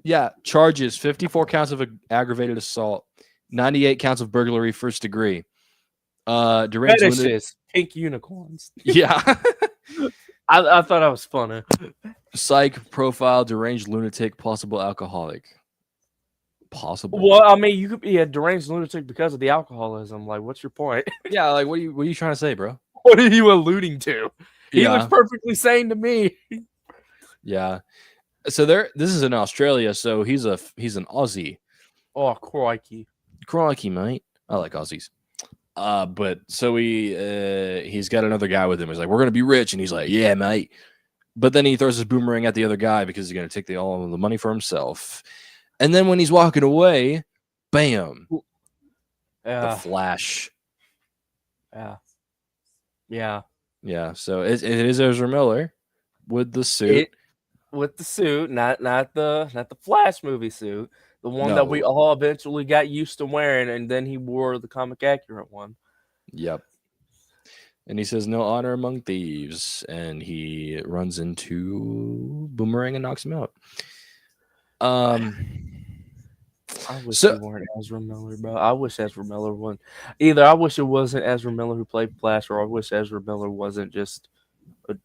Yeah, charges 54 counts of aggravated assault, 98 counts of burglary first degree. Deranged Fetishes, pink unicorns. Yeah. I thought that was funny. Psych profile, deranged lunatic, possible alcoholic. Possible. Well, I mean, you could be a deranged lunatic because of the alcoholism. Like, what's your point? Yeah, like what are you trying to say, bro? What are you alluding to? He Yeah. looks perfectly sane to me. Yeah. So this is in Australia, so he's an Aussie. Oh, crikey. Crikey, mate. I like Aussies. But so he's got another guy with him. He's like, we're gonna be rich, and he's like, yeah, mate. But then he throws his boomerang at the other guy because he's gonna take all of the money for himself. And then when he's walking away, bam, the Flash. Yeah. So it is Ezra Miller with the suit. With the suit, not the Flash movie suit, the one No. that we all eventually got used to wearing, and then he wore the comic accurate one. Yep. And he says, "No honor among thieves," and he runs into Boomerang and knocks him out. I wish you weren't Ezra Miller, bro. I wish Ezra Miller won. Either I wish it wasn't Ezra Miller who played Flash, or I wish Ezra Miller wasn't just a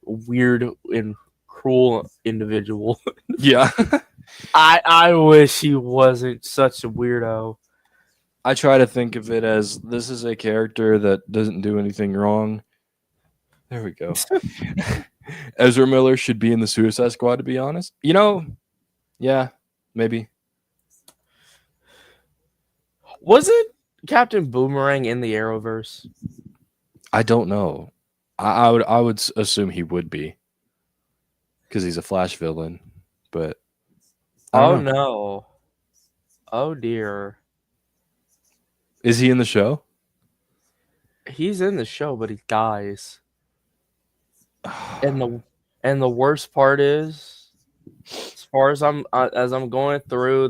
weird and cruel individual. Yeah. I wish he wasn't such a weirdo. I try to think of it as this is a character that doesn't do anything wrong. There we go. Ezra Miller should be in the Suicide Squad, to be honest. Yeah, maybe. Was it Captain Boomerang in the Arrowverse? I don't know. I would assume he would be because he's a Flash villain. But no! Oh dear! Is he in the show? He's in the show, but he dies. And the worst part is, as far as I'm going through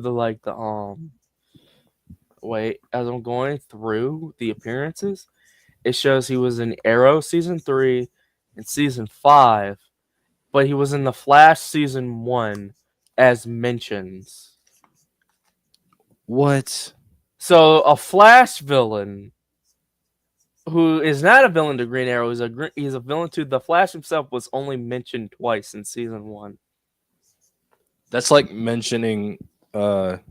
as I'm going through the appearances, it shows he was in Arrow season 3 and season 5, but he was in the Flash season 1 as mentions. What? So a Flash villain who is not a villain to Green Arrow he's a villain to the Flash himself was only mentioned twice in season 1. That's like mentioning that's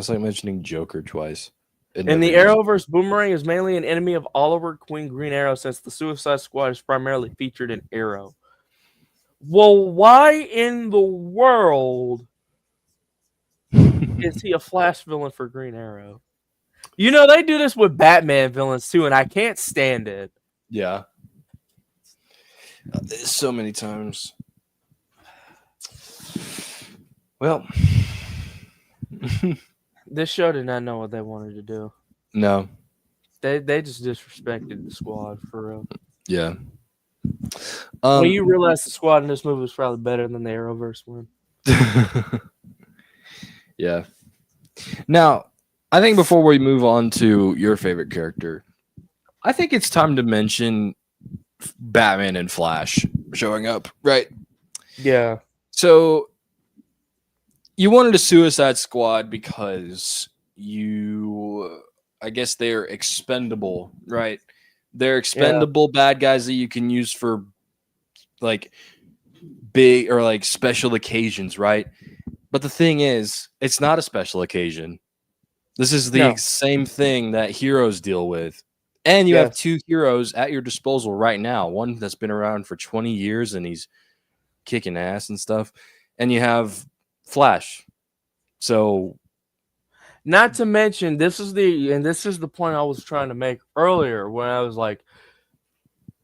like mentioning Joker twice. In the Arrowverse, Boomerang is mainly an enemy of Oliver Queen Green Arrow since the Suicide Squad is primarily featured in Arrow. Well, why in the world is he a Flash villain for Green Arrow? You know, they do this with Batman villains too, and I can't stand it. Yeah. So many times. Well, This show did not know what they wanted to do. no. They just disrespected the Squad for real. Yeah. When you realize the Squad in this movie was probably better than the Arrowverse one. Yeah. Now, I think before we move on to your favorite character, I think it's time to mention Batman and Flash showing up, right? Yeah. So you wanted a Suicide Squad because I guess they're expendable, right? They're expendable bad guys that you can use for like big or like special occasions, right? But the thing is, it's not a special occasion. This is the same thing that heroes deal with. And you have two heroes at your disposal right now. One that's been around for 20 years and he's kicking ass and stuff. And you have Flash. So, not to mention, this is the point I was trying to make earlier when I was like,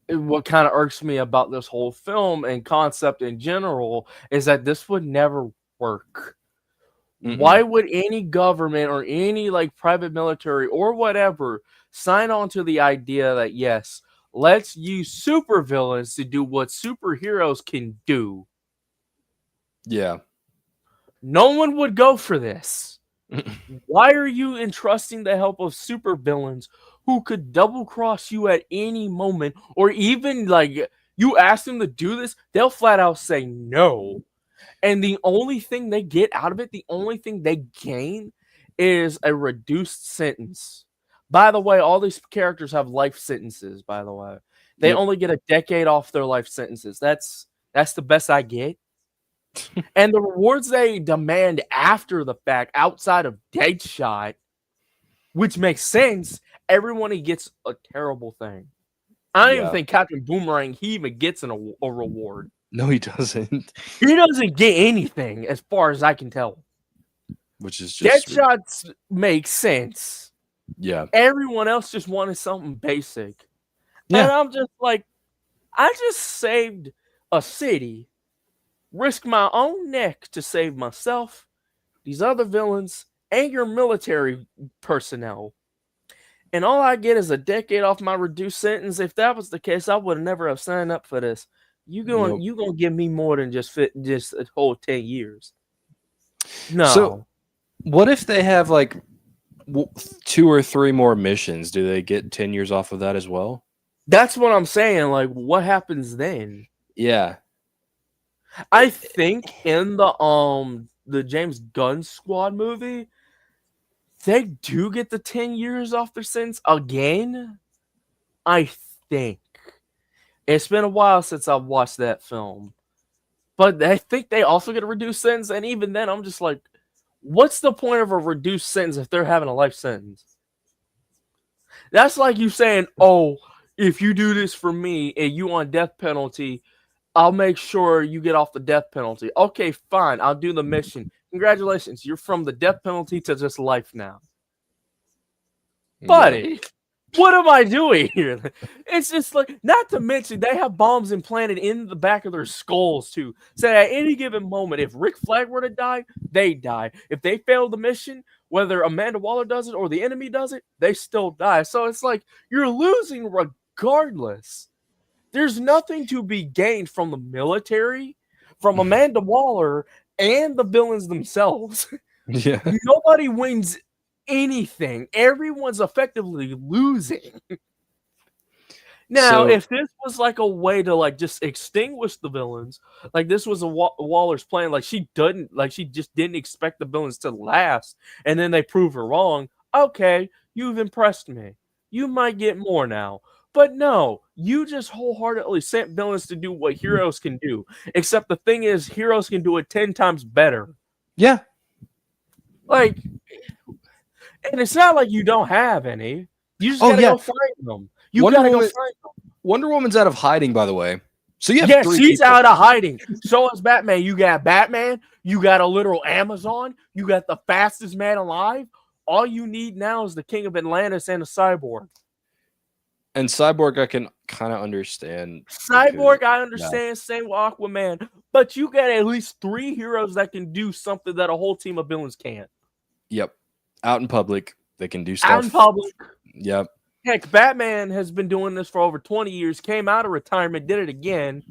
what kind of irks me about this whole film and concept in general is that this would never work. Why would any government or any like private military or whatever sign on to the idea that yes, let's use supervillains to do what superheroes can do? yeah. No one would go for this. Why are you entrusting the help of supervillains who could double cross you at any moment, or even like you ask them to do this, they'll flat out say no. And the only thing they get out of it, the only thing they gain is a reduced sentence. By the way, all these characters have life sentences, by the way. They only get a decade off their life sentences. That's the best I get. And the rewards they demand after the fact, outside of Deadshot, which makes sense, everyone he gets a terrible thing. I don't even think Captain Boomerang, he even gets a reward. No, he doesn't. He doesn't get anything, as far as I can tell. Which is just Deadshots make sense. Yeah. Everyone else just wanted something basic. Yeah. And I'm just like, I just saved a city, risked my own neck to save myself, these other villains, and your military personnel. And all I get is a decade off my reduced sentence. If that was the case, I would never have signed up for this. You gonna give me more than just a whole 10 years. No. So what if they have like 2 or 3 more missions? Do they get 10 years off of that as well? That's what I'm saying. Like, what happens then? Yeah. I think in the James Gunn Squad movie, they do get the 10 years off their sentence again. I think. It's been a while since I've watched that film. But I think they also get a reduced sentence, and even then I'm just like, what's the point of a reduced sentence if they're having a life sentence? That's like you saying, oh, if you do this for me and you on death penalty, I'll make sure you get off the death penalty. Okay, fine, I'll do the mission. Congratulations, you're from the death penalty to just life now. Buddy, what am I doing here? It's just like, not to mention, they have bombs implanted in the back of their skulls, too. So at any given moment, if Rick Flag were to die, they die. If they fail the mission, whether Amanda Waller does it or the enemy does it, they still die. So it's like, you're losing regardless. There's nothing to be gained from the military, from Amanda Waller, and the villains themselves. Yeah. Nobody wins anything. Everyone's effectively losing. Now, So if this was like a way to like just extinguish the villains, like this was a Waller's plan, like she just didn't expect the villains to last, and then they prove her wrong. Okay, you've impressed me. You might get more now, but no, you just wholeheartedly sent villains to do what heroes can do. Except the thing is, heroes can do it 10 times better. yeah. Like, and it's not like you don't have any. You just Oh gotta yeah. go find them. You Wonder gotta go Woman. find them. Wonder Woman's out of hiding, by the way. So you have Yeah, three she's people. out of hiding. So is Batman. You got Batman. You got a literal Amazon. You got the fastest man alive. All you need now is the King of Atlantis and a cyborg. And Cyborg, I can kind of understand. Cyborg, I Yeah. understand. Same with Aquaman. But you got at least 3 heroes that can do something that a whole team of villains can't. Yep. Out in public, they can do stuff. Out in public. Yep. Heck, Batman has been doing this for over 20 years. Came out of retirement, did it again.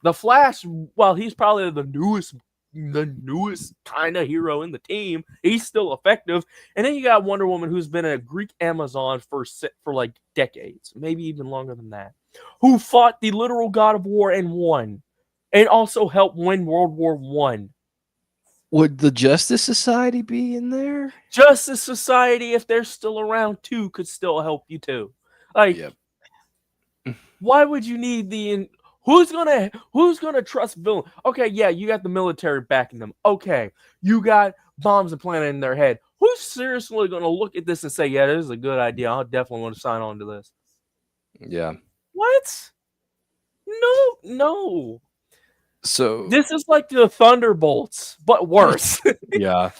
The Flash, while he's probably the newest kind of hero in the team, he's still effective. And then you got Wonder Woman, who's been a Greek Amazon for like decades, maybe even longer than that, who fought the literal god of war and won, and also helped win World War One. Would the Justice Society be in there? Justice Society, if they're still around too, could still help you too. Like, Yep. why would you need the? Who's gonna trust villain? Okay, yeah, you got the military backing them. Okay, you got bombs implanted in their head. Who's seriously gonna look at this and say, "Yeah, this is a good idea. I'll definitely want to sign on to this"? Yeah. What? No. So This is like the Thunderbolts, but worse. yeah.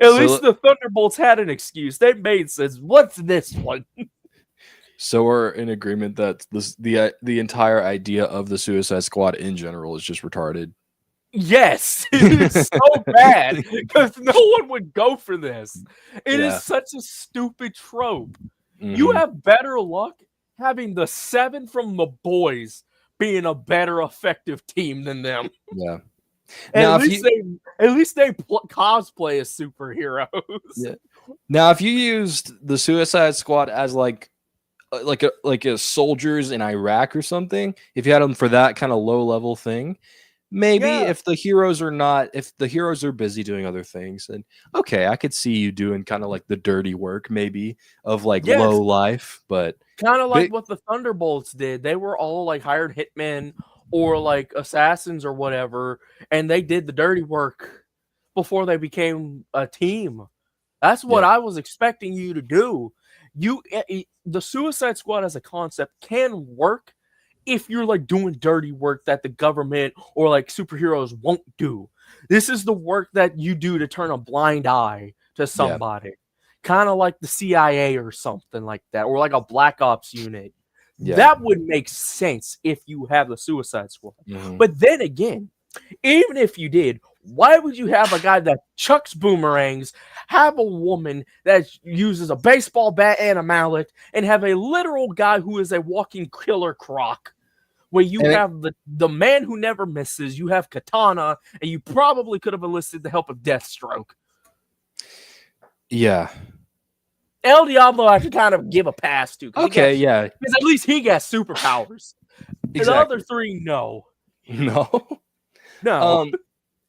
At least the Thunderbolts had an excuse. They made sense. What's this one? So we're in agreement that the entire idea of the Suicide Squad in general is just retarded. Yes, it is so bad because no one would go for this. It is such a stupid trope. Mm-hmm. You have better luck having the 7 from the boys being a better effective team than them. Yeah. At least they cosplay as superheroes. Yeah. Now, if you used the Suicide Squad as like a soldiers in Iraq or something, if you had them for that kind of low level thing, maybe if the heroes are busy doing other things, then okay, I could see you doing kind of like the dirty work maybe of like low life, but kind of like what the Thunderbolts did. They were all like hired hitmen or like assassins or whatever, and they did the dirty work before they became a team. That's what I was expecting you to do. The Suicide Squad as a concept can work if you're like doing dirty work that the government or like superheroes won't do. This is the work that you do to turn a blind eye to somebody. Kind of like the CIA or something like that, or like a Black Ops unit. Yeah. That would make sense if you have the Suicide Squad. Mm-hmm. But then again, even if you did, why would you have a guy that chucks boomerangs, have a woman that uses a baseball bat and a mallet, and have a literal guy who is a walking killer croc? Where you have the man who never misses, you have Katana, and you probably could have enlisted the help of Deathstroke. Yeah. El Diablo I could kind of give a pass to. Okay, because at least he got superpowers. Exactly. The other 3, no.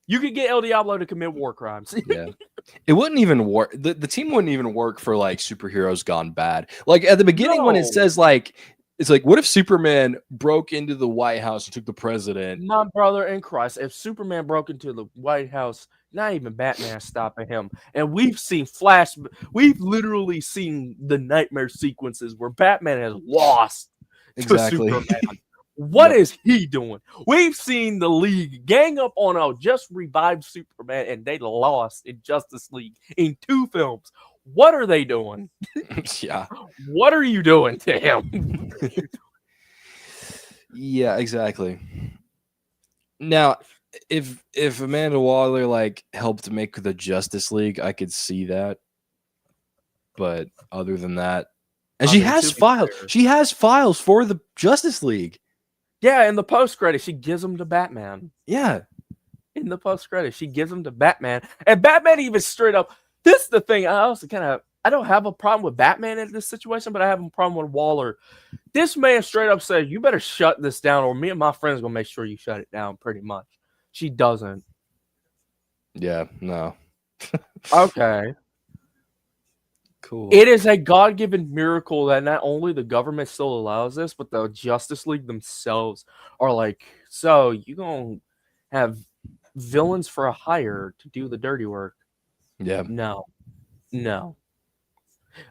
You could get El Diablo to commit war crimes. Yeah. It wouldn't even work. The team wouldn't even work for like superheroes gone bad. Like at the beginning when it says like, it's like, what if Superman broke into the White House and took the president? My brother in Christ, if Superman broke into the White House, not even Batman stopping him. And we've literally seen the nightmare sequences where Batman has lost to Superman. What is he doing? We've seen the League gang up on a just revived Superman, and they lost in Justice League in 2 films. What are they doing? Yeah. What are you doing to him? Yeah, exactly. Now, if Amanda Waller like helped make the Justice League, I could see that. But other than that, and she has files. She has files for the Justice League. Yeah, in the post-credit, she gives them to Batman. Yeah. In the post-credit, she gives them to Batman. And Batman even straight up, this is the thing I also kind of I don't have a problem with Batman in this situation, but I have a problem with Waller. This man straight up said, "You better shut this down, or me and my friends gonna make sure you shut it down." Pretty much. She doesn't. Yeah, no. Okay. Cool. It is a God-given miracle that not only the government still allows this, but the Justice League themselves are like, so you gonna have villains for a hire to do the dirty work? Yeah. No, no.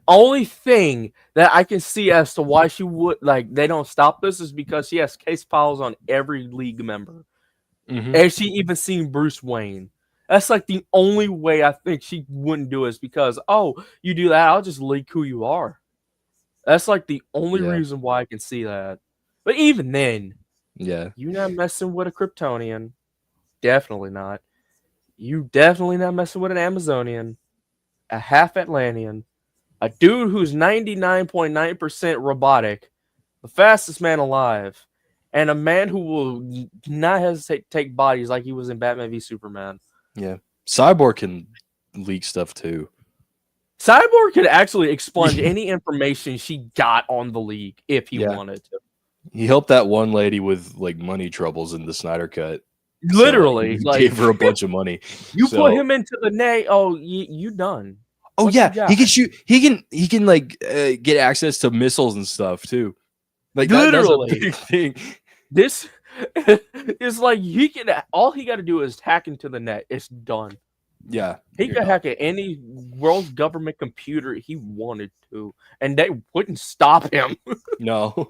Only thing that I can see as to why she would like they don't stop this is because she has case files on every league member, Mm-hmm. and she even seen Bruce Wayne. That's like the only way I think she wouldn't do it is because, oh, you do that, I'll just leak who you are. That's like the only Yeah. reason why I can see that. But even then, Yeah. you're not messing with a Kryptonian. Definitely not. You definitely not messing with an Amazonian, a half Atlantean, a dude who's 99.9% robotic, the fastest man alive, and a man who will not hesitate to take bodies like he was in Batman v Superman. Yeah. Cyborg can leak stuff too. Cyborg could actually expunge any information she got on the league if he Yeah. wanted to. He helped that one lady with like money troubles in the Snyder Cut. Literally, so, like gave her a bunch of money. you So, put him into the net. Oh, you done. oh What yeah, you got? he can shoot. He can like get access to missiles and stuff too. Like that's a Literally. big thing. This is like he can. All he got to do is hack into the net. It's done. Yeah, He you're could done. hack at any world government computer he wanted to, and they wouldn't stop him. No.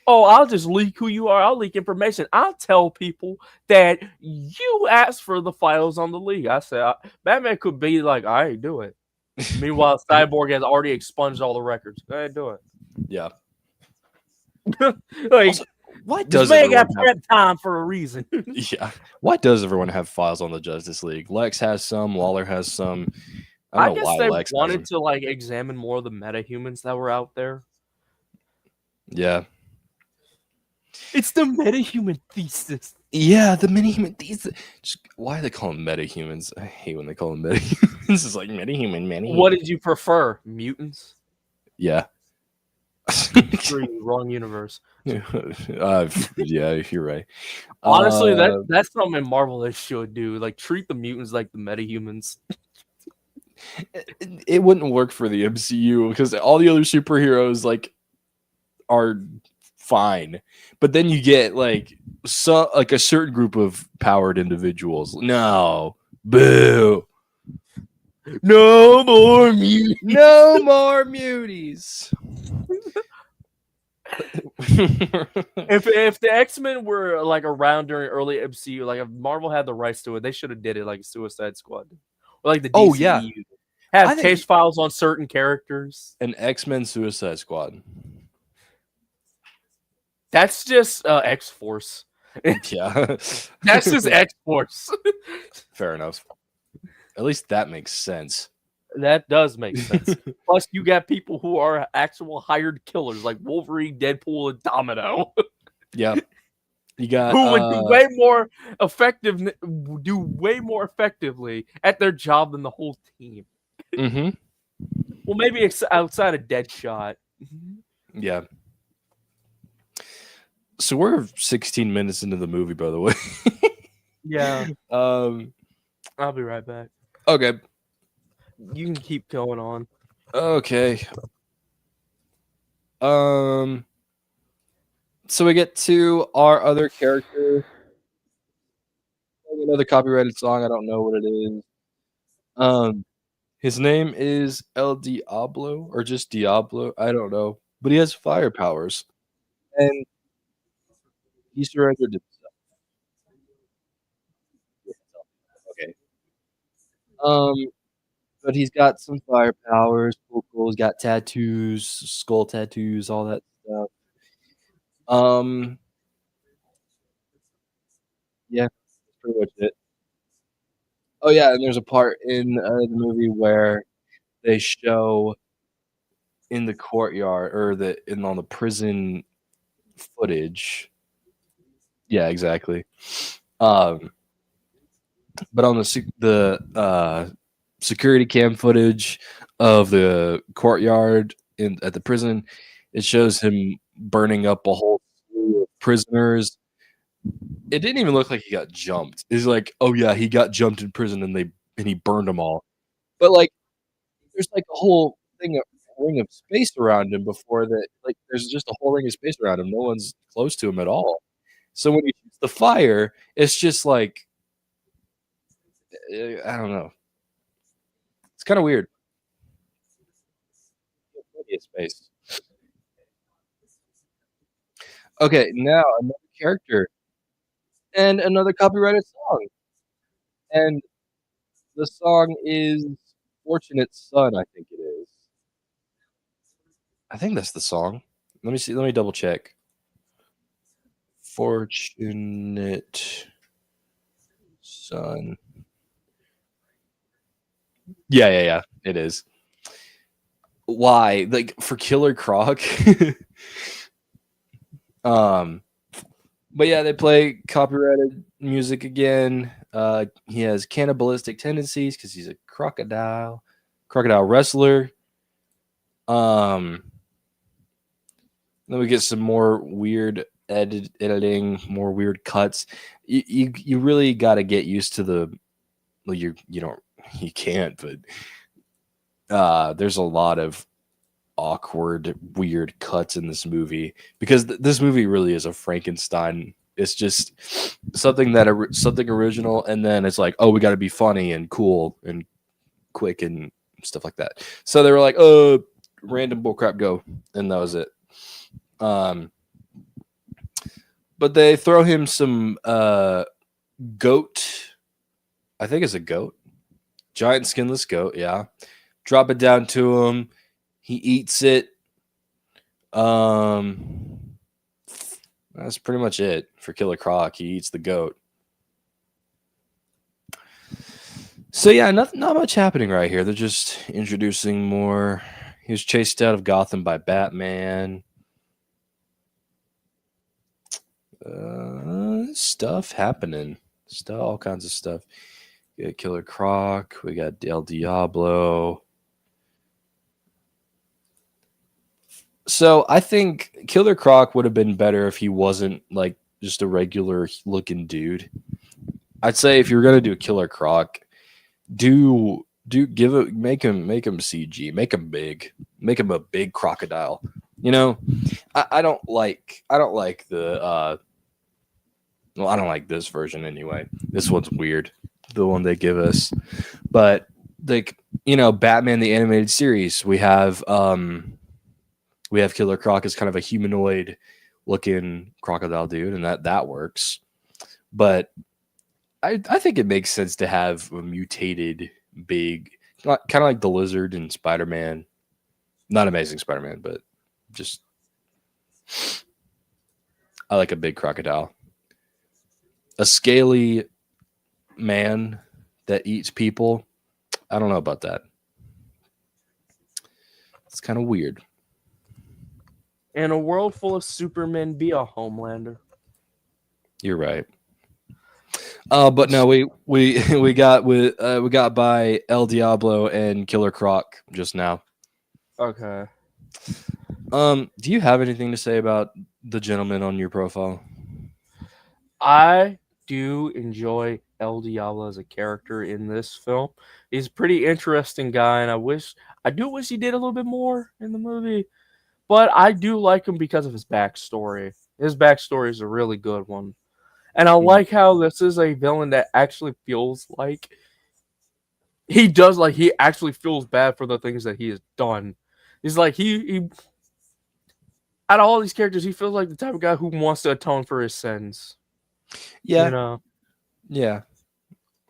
Oh, I'll just leak who you are. I'll leak information. I'll tell people that you asked for the files on the leak. I said, Batman could be like, I ain't do it. Meanwhile, Cyborg has already expunged all the records. Go ahead, do it. Yeah. Like, Also, why this does man got everyone have? prep time for a reason. Yeah. Why does everyone have files on the Justice League? Lex has some. Waller has some. I I don't know guess why they Lex has wanted them. to like examine more of the metahumans that were out there. Yeah. It's the metahuman thesis. Yeah, the metahuman. Why do they call them metahumans? I hate when they call them metahumans. It's like metahuman. What did you prefer? Mutants? Yeah. Wrong universe. Yeah, you're right. Honestly, that's something Marvel they should do. Like treat the mutants like the metahumans. It wouldn't work for the MCU because all the other superheroes like are fine, but then you get like a certain group of powered individuals. No, boo. No more mutants. No more muties. If the X-Men were like around during early MCU, like if Marvel had the rights to it, they should have did it like Suicide Squad. Or like the DCEU. Oh, yeah. Have I think- case files on certain characters. An X-Men Suicide Squad. That's just X-Force. Yeah. That's just X-Force. Fair enough. At least that makes sense. That does make sense. Plus, you got people who are actual hired killers like Wolverine, Deadpool, and Domino. Yeah. You got who would do way more effectively at their job than the whole team. Mm-hmm. Well, maybe outside of Deadshot. Yeah. So we're 16 minutes into the movie, by the way. Yeah. I'll be right back. Okay. You can keep going on. Okay. So we get to our other character. Another copyrighted song. I don't know what it is. His name is El Diablo or just Diablo. I don't know, but he has fire powers, and he surrendered himself. Okay. But he's got some fire powers. Cool. He's got tattoos, skull tattoos, all that stuff. Yeah, that's pretty much it. Oh yeah, and there's a part in the movie where they show in the courtyard or on the prison footage. Yeah, exactly. But on the security cam footage, of the courtyard at the prison. It shows him burning up a whole slew of prisoners. It didn't even look like he got jumped. It's like, oh yeah, he got jumped in prison and he burned them all. But like, there's like a whole ring of space around him before that. Like, there's just a whole ring of space around him. No one's close to him at all. So when he shoots the fire, it's just like I don't know. It's kind of weird. Plenty of space. Okay, now another character and another copyrighted song, and the song is "Fortunate Son." I think it is. I think that's the song. Let me see. Let me double check. Fortunate Son. Yeah. It is. Why? Like for Killer Croc? um, but yeah, they play copyrighted music again. He has cannibalistic tendencies because he's a crocodile wrestler. Um, then we get some more weird editing, more weird cuts. You really got to get used to the. Well, you don't you can't, but there's a lot of awkward, weird cuts in this movie because this movie really is a Frankenstein. It's just something original, and then it's like, oh, we got to be funny and cool and quick and stuff like that. So they were like, random bullcrap, go, and that was it. Um, but they throw him some goat. I think it's a goat, giant skinless goat. Yeah, drop it down to him. He eats it. That's pretty much it for Killer Croc. He eats the goat. So yeah, not much happening right here. They're just introducing more. He was chased out of Gotham by Batman. Stuff happening. All kinds of stuff. We got Killer Croc. We got El Diablo. So I think Killer Croc would have been better if he wasn't like just a regular looking dude. I'd say if you're gonna do a Killer Croc, make him CG, make him big, make him a big crocodile. You know, I don't like the well, I don't like this version anyway. This one's weird, the one they give us, but like Batman the animated series, we have Killer Croc as kind of a humanoid looking crocodile dude, and that works. But I think it makes sense to have a mutated big, kind of like the lizard in Spider-Man. Not Amazing Spider-Man, but just I like a big crocodile. A scaly man that eats people. I don't know about that. It's kind of weird. In a world full of Supermen, be a Homelander. You're right. But no, we got by El Diablo and Killer Croc just now. Okay. Do you have anything to say about the gentleman on your profile? I do enjoy El Diablo as a character in this film. He's a pretty interesting guy, and I do wish he did a little bit more in the movie. But I do like him because of his backstory. His backstory is a really good one. And I like how this is a villain that actually feels like he actually feels bad for the things that he has done. He's like he out of all these characters, he feels like the type of guy who wants to atone for his sins. Yeah. You know? Yeah.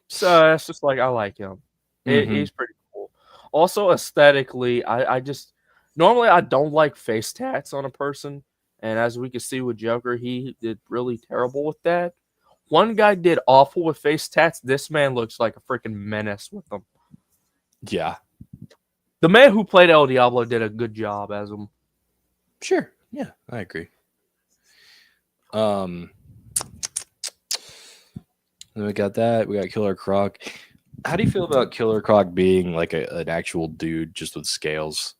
So that's just like I like him. Mm-hmm. He's pretty cool. Also aesthetically, I just normally I don't like face tats on a person. And as we can see with Joker, he did really terrible with that. One guy did awful with face tats. This man looks like a freaking menace with them. Yeah. The man who played El Diablo did a good job as him. Sure. Yeah, I agree. Then we got that. We got Killer Croc. How do you feel about Killer Croc being like an actual dude just with scales?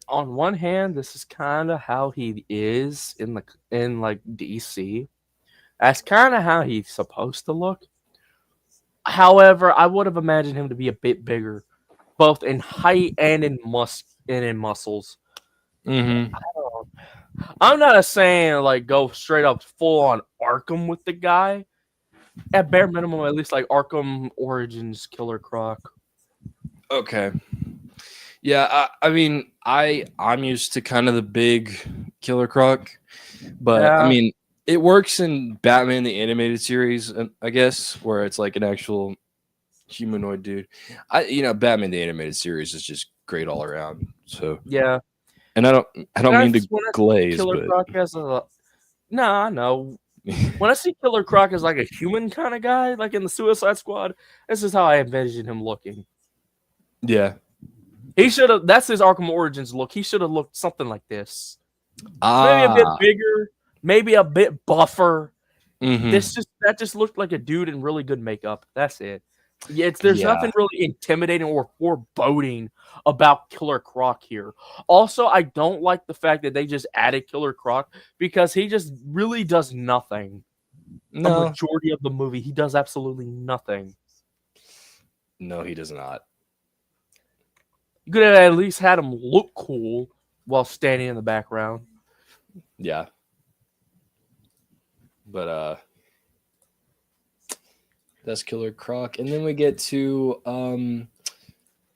On one hand, this is kind of how he is in like DC. That's kind of how he's supposed to look. However, I would have imagined him to be a bit bigger, both in height and in muscles. Mm-hmm. I'm not saying like go straight up full on Arkham with the guy. At bare minimum, at least like Arkham Origins Killer Croc. Okay. Yeah, I mean, I'm used to kind of the big Killer Croc, but I Yeah, mean, it works in Batman the animated series, I guess, where it's like an actual humanoid dude. Batman the animated series is just great all around. So, yeah. and I don't mean to When I see glaze, Killer but Croc as a no, I know. When I see Killer Croc as like a human kind of guy, like in the Suicide Squad, this is how I envision him looking. yeah. He should have. That's his Arkham Origins look. He should have looked something like this. Maybe a bit Ah. bigger, maybe a bit buffer. Mm-hmm. That just looked like a dude in really good makeup. That's it. Yeah, there's Yeah. nothing really intimidating or foreboding about Killer Croc here. Also, I don't like the fact that they just added Killer Croc because he just really does nothing. A No. majority of the movie, he does absolutely nothing. No, he does not. You could have at least had him look cool while standing in the background. Yeah. But that's Killer Croc. And then we get to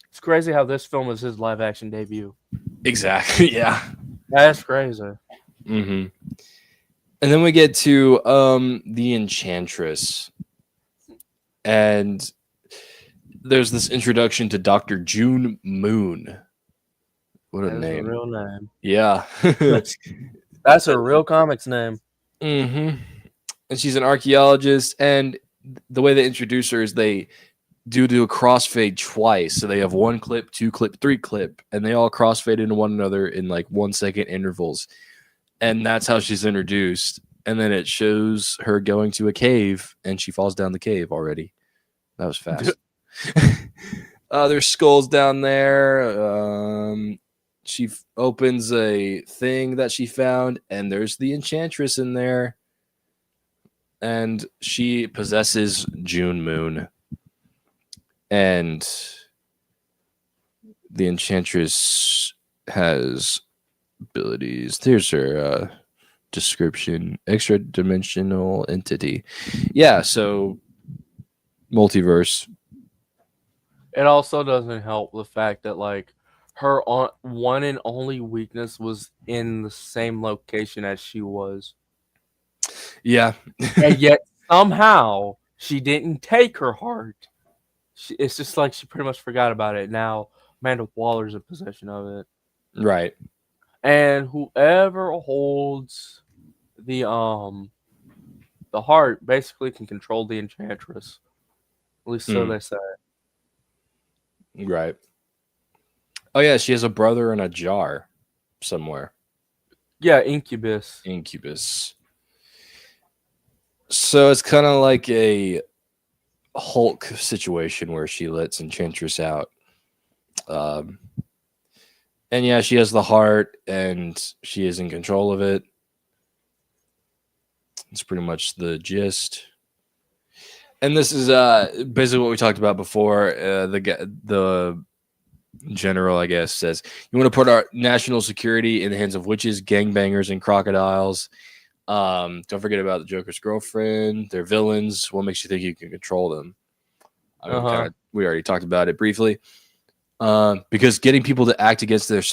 It's crazy how this film is his live action debut. exactly, yeah. That's crazy. Mm-hmm. And then we get to the Enchantress. And there's this introduction to Dr. June Moon. What a That's a name. real name. Yeah. That's a real comics name. Mm-hmm. And she's an archaeologist, and the way they introduce her is they do a crossfade twice. So they have one clip, two clip, three clip, and they all crossfade into one another in like 1 second intervals. And that's how she's introduced. And then it shows her going to a cave, and she falls down the cave already. That was fast. There's skulls down there. She opens a thing that she found, and there's the Enchantress in there. And she possesses June Moon. And the Enchantress has abilities. There's her description. Extra dimensional entity. Yeah, so multiverse. It also doesn't help the fact that like her one and only weakness was in the same location as she was, Yeah. and yet somehow she didn't take her heart. It's just like she pretty much forgot about it. Now Amanda Waller's in possession of it, Right. and whoever holds the the heart basically can control the Enchantress. At least so Mm, they say. right. Oh yeah, she has a brother in a jar somewhere. Yeah, Incubus. Incubus. So it's kind of like a Hulk situation where she lets Enchantress out. Um, and yeah, she has the heart and she is in control of it. It's pretty much the gist. And this is basically what we talked about before. The general, I guess, says you want to put our national security in the hands of witches, gangbangers, and crocodiles. Don't forget about the Joker's girlfriend. They're villains. What makes you think you can control them? I mean, we already talked about it briefly. Because getting people to act against their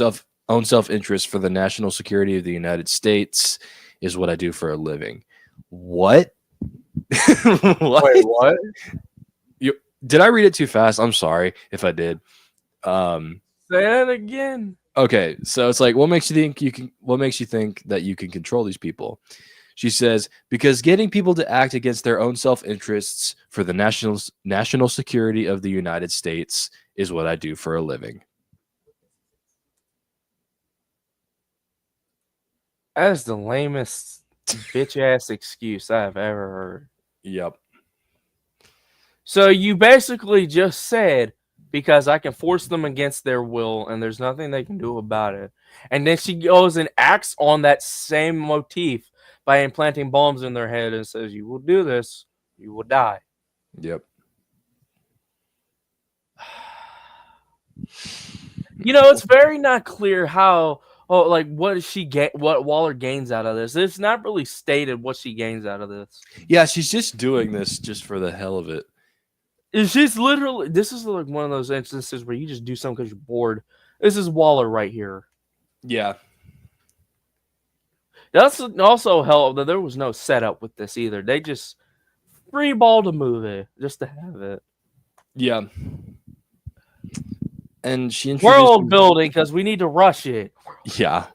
own self interest for the national security of the United States is what I do for a living. What? What? Wait, what? Did I read it too fast? I'm sorry if I did. Say that again. Okay, so it's like, what makes you think you can? What makes you think that you can control these people? She says, because getting people to act against their own self interests for the national security of the United States is what I do for a living. That is the lamest bitch ass excuse I've ever heard. Yep. So you basically just said because I can force them against their will and there's nothing they can do about it. And then she goes and acts on that same motif by implanting bombs in their head and says, "You will do this, you will die." Yep. You know, it's very not clear how. Oh, like what she what Waller gains out of this. It's not really stated what she gains out of this. Yeah, she's just doing this just for the hell of it. It's just literally. This is like one of those instances where you just do something because you're bored. This is Waller right here. Yeah. That's also helped that there was no setup with this either. They just freeballed a movie just to have it. Yeah. And she introduced World building because we need to rush it. Yeah.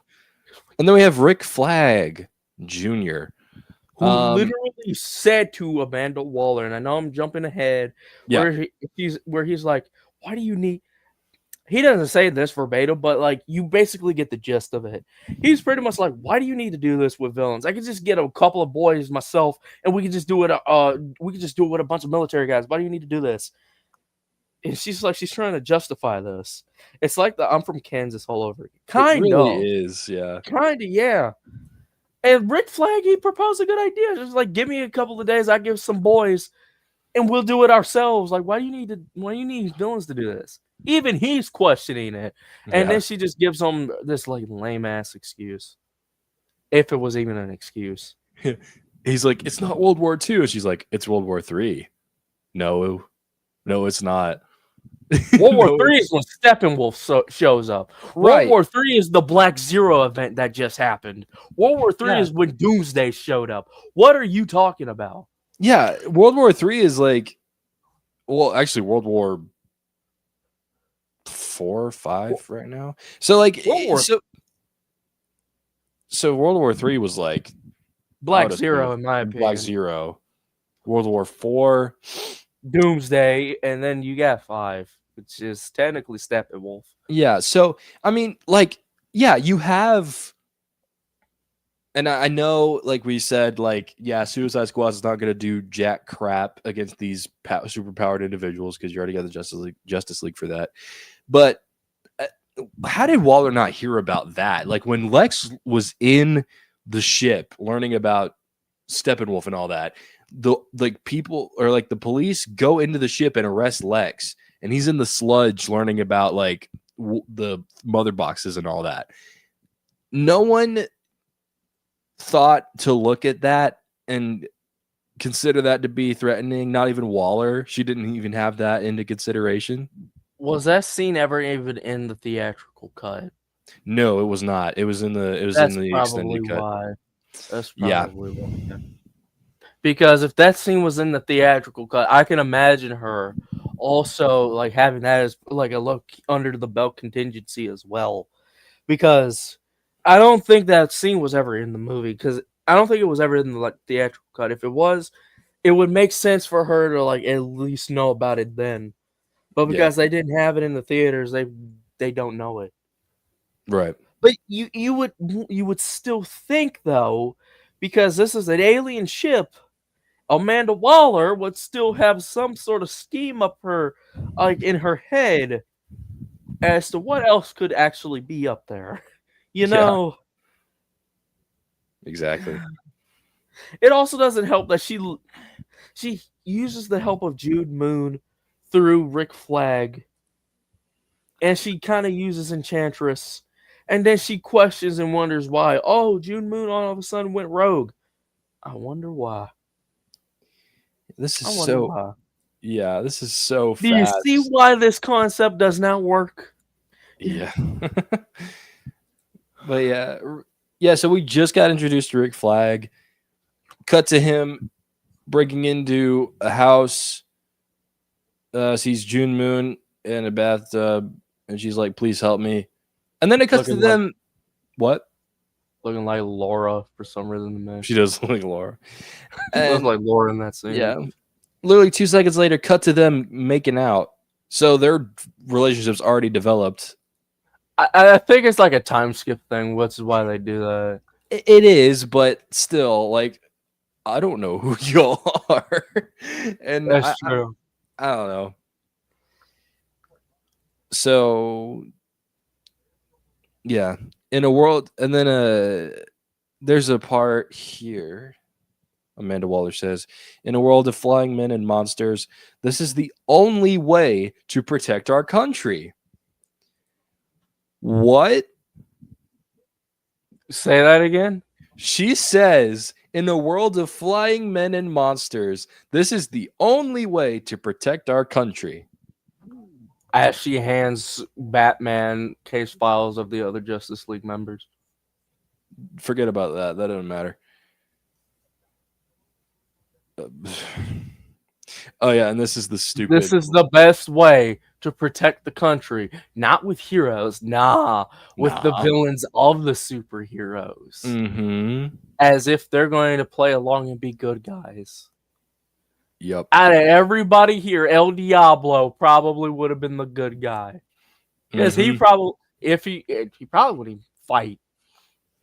And then we have Rick Flag Jr. Who literally said to Amanda Waller, and I know I'm jumping ahead, Yeah. where he's like, "Why do you need?" He doesn't say this verbatim, but like you basically get the gist of it. He's pretty much like, "Why do you need to do this with villains? I could just get a couple of boys myself, and we could just do it. We could just do it with a bunch of military guys. Why do you need to do this?" And she's like, she's trying to justify this. It's like the "I'm from Kansas" all over again. It really is, yeah. Kind of, yeah. And Rick Flag, he proposed a good idea. Just like, give me a couple of days, I give some boys, and we'll do it ourselves. Like, why do you need villains to do this? Even he's questioning it. And then she just gives him this like lame ass excuse. If it was even an excuse. He's like, it's not World War II. And she's like, it's World War III. No, it's not. World War III is when Steppenwolf shows up. World War III is the Black Zero event that just happened. World War III is when Doomsday showed up. What are you talking about? Yeah, World War III is like, well, actually, World War 4 or 5 right now. So like, so World War III was like Black Zero, in my opinion. Black Zero. World War 4. Doomsday, and then you got 5, which is technically Steppenwolf. Yeah, so I mean, like, yeah, you have, and I know, like we said, like, yeah, Suicide Squad is not going to do jack crap against these superpowered individuals because you already got the Justice League for that. But how did Waller not hear about that? Like when Lex was in the ship learning about Steppenwolf and all that, the people or like the police go into the ship and arrest Lex, and he's in the sludge learning about like the mother boxes and all that. No one thought to look at that and consider that to be threatening. Not even Waller. She didn't even have that into consideration. Was that scene ever even in the theatrical cut? No, it was not. It was in the extended cut. Why. That's probably why. Because if that scene was in the theatrical cut, I can imagine her also like having that as like a look under the belt contingency as well. Because I don't think that scene was ever in the movie. Because I don't think it was ever in the like theatrical cut. If it was, it would make sense for her to like at least know about it then. But because they didn't have it in the theaters, they don't know it. Right. But you would still think though, because this is an alien ship, Amanda Waller would still have some sort of scheme up her like in her head as to what else could actually be up there. You know. Exactly. It also doesn't help that she uses the help of Jude Moon through Rick Flag, and she kind of uses Enchantress, and then she questions and wonders why. Oh, Jude Moon all of a sudden went rogue. I wonder why. This is so. Yeah, this is so fast. Do you see why this concept does not work? Yeah. But yeah. So we just got introduced to Rick Flag. Cut to him breaking into a house. Sees June Moon in a bathtub, and she's like, "Please help me." And then it cuts to them. What? Looking like Laura for some reason. Man. She does look like Laura. Looks like Laura in that scene. Yeah. Literally 2 seconds later, cut to them making out. So their relationship's already developed. I think it's like a time skip thing, which is why they do that. It is, but still, like, I don't know who y'all are. And that's true. I don't know. So yeah, in a world, and then there's a part here. Amanda Waller says, in a world of flying men and monsters, this is the only way to protect our country. What? Say that again. She says, in a world of flying men and monsters, this is the only way to protect our country. As she hands Batman case files of the other Justice League members. Forget about that. That doesn't matter. Oh yeah, and this is the stupid. This is the best way to protect the country, not with heroes, with the villains of the superheroes. Mm-hmm. As if they're going to play along and be good guys. Yep. Out of everybody here, El Diablo probably would have been the good guy. Because he probably, he probably wouldn't even fight.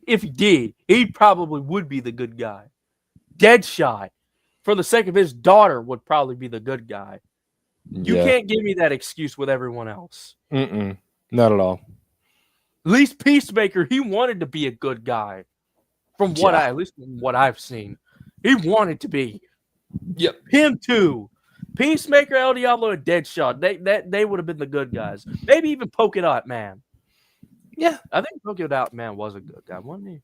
If he did, he probably would be the good guy. Deadshot, for the sake of his daughter, would probably be the good guy. You can't give me that excuse with everyone else. Not at all. At least Peacemaker, he wanted to be a good guy. From what at least what I've seen. He wanted to be. Yep. Him too. Peacemaker, El Diablo, and Deadshot. They would have been the good guys. Maybe even Polka Dot Man. Yeah. I think Polka Dot Man was a good guy, wasn't he?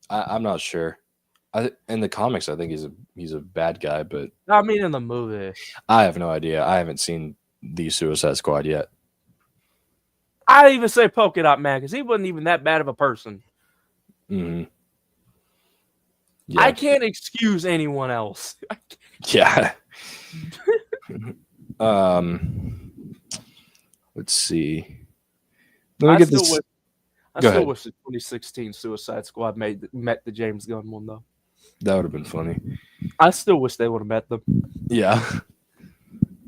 I'm not sure. In the comics, I think he's a bad guy, but I mean in the movie. I have no idea. I haven't seen the Suicide Squad yet. I'd even say Polka Dot Man because he wasn't even that bad of a person. Mm-hmm. Yeah. I can't excuse anyone else. Yeah. Let's see. Let me get this. I still wish the 2016 Suicide Squad met the James Gunn one though. That would have been funny. I still wish they would have met them. Yeah.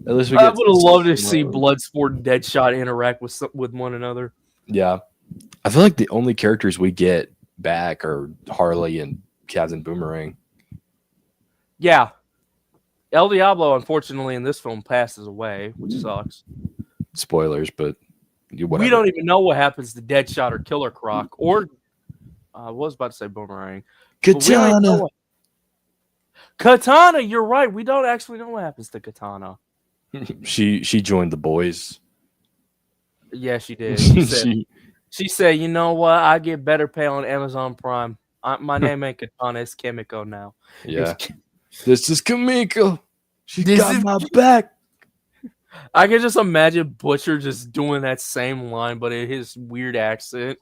At least I would have loved to see Bloodsport and Deadshot interact with one another. Yeah. I feel like the only characters we get back are Harley and Captain Boomerang. Yeah. El Diablo, unfortunately, in this film passes away, which sucks. Spoilers, but whatever. We don't even know what happens to Deadshot or Killer Croc, or I was about to say Boomerang. Katana. Katana, you're right. We don't actually know what happens to Katana. She joined the boys. Yeah, she did. She said, you know what? I get better pay on Amazon Prime. My name ain't Katana. It's Kimiko now. Yeah. This is Kimiko. She got my back. I can just imagine Butcher just doing that same line, but in his weird accent.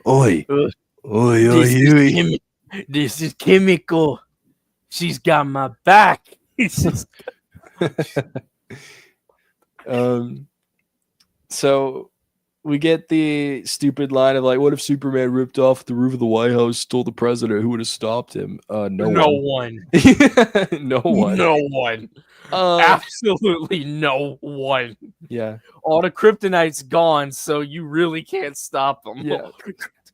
Oi. Oi, oi. This is Kimiko. She's got my back. So we get the stupid line of like, what if Superman ripped off the roof of the White House, stole the president? Who would have stopped him? No one. No one. No one. Absolutely no one. Yeah. All the kryptonite's gone, so you really can't stop them. Yeah.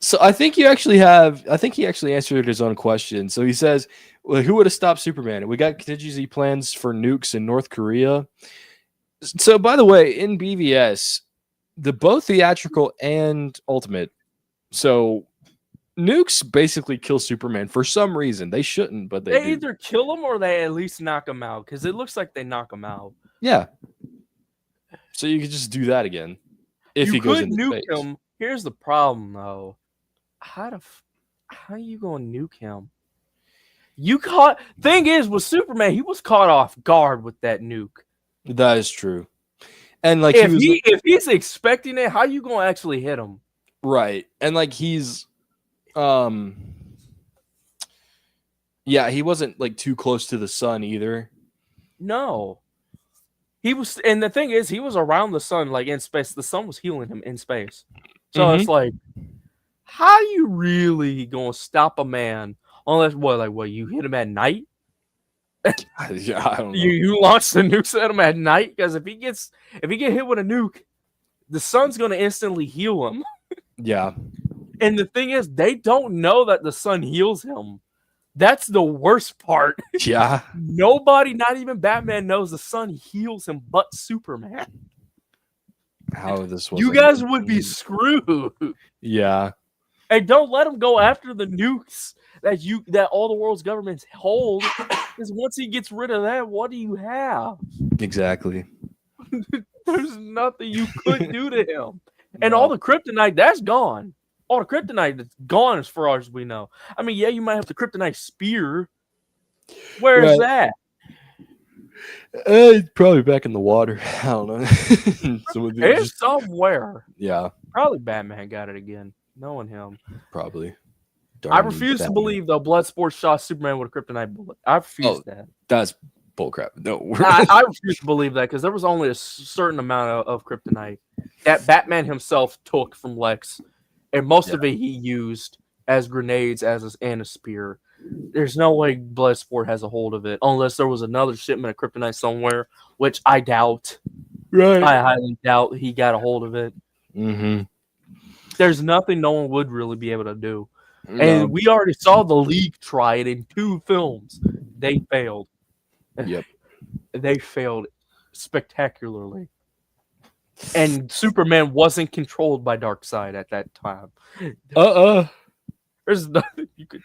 So I think he actually answered his own question. So he says, well, who would have stopped Superman? We got contingency plans for nukes in North Korea. So by the way, in BVS, both theatrical and ultimate, so nukes basically kill Superman for some reason. They shouldn't, but they do. Either kill him or they at least knock him out, because it looks like they knock him out. Yeah. So you could just do that again if he goes into nuke space. him. Here's the problem, though. How are you going to nuke him? Thing is, with Superman, he was caught off guard with that nuke. That is true. And like if he's expecting it, how you gonna actually hit him? Right. And like he's yeah, he wasn't like too close to the sun either. No. He was, and the thing is, he was around the sun, like in space. The sun was healing him in space. So it's like, how you really gonna stop a man unless you hit him at night? Yeah, I don't know. You launch the nukes at him at night, because if he get hit with a nuke, the sun's gonna instantly heal him. Yeah. And the thing is, they don't know that the sun heals him. That's the worst part. Yeah. Nobody, not even Batman, knows the sun heals him but Superman. How this was You guys would be screwed. Yeah. And don't let him go after the nukes that all the world's governments hold. Because once he gets rid of that, what do you have? Exactly. There's nothing you could do to him. And all the kryptonite, that's gone. All the kryptonite is gone as far as we know. I mean, yeah, you might have the kryptonite spear. Where's that? Probably back in the water. I don't know. It's somewhere. Yeah. Probably Batman got it again. Knowing him. Probably. I refuse to believe, though, Bloodsport shot Superman with a kryptonite bullet. I refuse that. That's bullcrap. No. I refuse to believe that because there was only a certain amount of kryptonite that Batman himself took from Lex. And most of it he used as grenades and a spear. There's no way Bloodsport has a hold of it unless there was another shipment of kryptonite somewhere, which I doubt. Right. I highly doubt he got a hold of it. Mm-hmm. There's nothing no one would really be able to do. No. And we already saw the League try it in 2 films. They failed. Yep. They failed spectacularly. And Superman wasn't controlled by Darkseid at that time. There's nothing you could.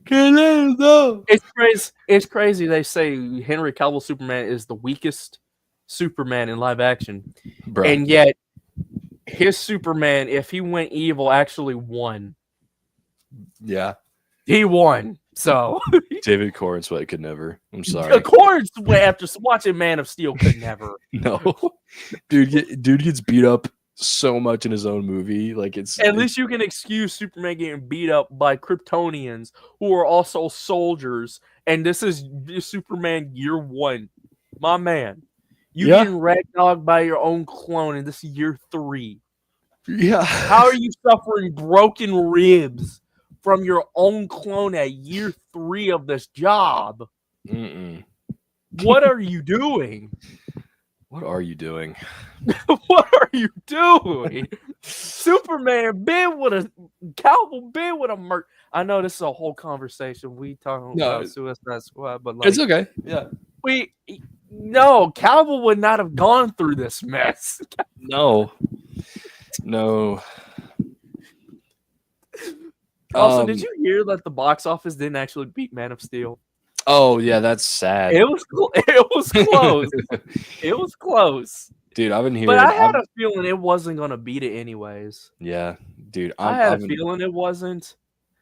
It's crazy. They say Henry Cavill Superman is the weakest Superman in live action, bro. And yet his Superman, if he went evil, actually won. Yeah, he won. So David Cornsway could never. I'm sorry. Cornsway, after watching Man of Steel, could never. No, dude gets beat up so much in his own movie. Like at least you can excuse Superman getting beat up by Kryptonians who are also soldiers, and this is Superman year 1. My man, you getting ragdogged by your own clone, and this is year 3. Yeah, how are you suffering broken ribs from your own clone at year 3 of this job? What are you doing? What are you doing? What are you doing? Superman been with a Cavill been with a murder. I know this is a whole conversation. We talking about Suicide Squad, but it's okay. Yeah, Cavill would not have gone through this mess. No. Also, did you hear that the box office didn't actually beat Man of Steel? Oh yeah, that's sad. It was close. It was close, dude. I've been hearing, but I had a feeling it wasn't gonna beat it anyways. Yeah, dude. I had a feeling it wasn't.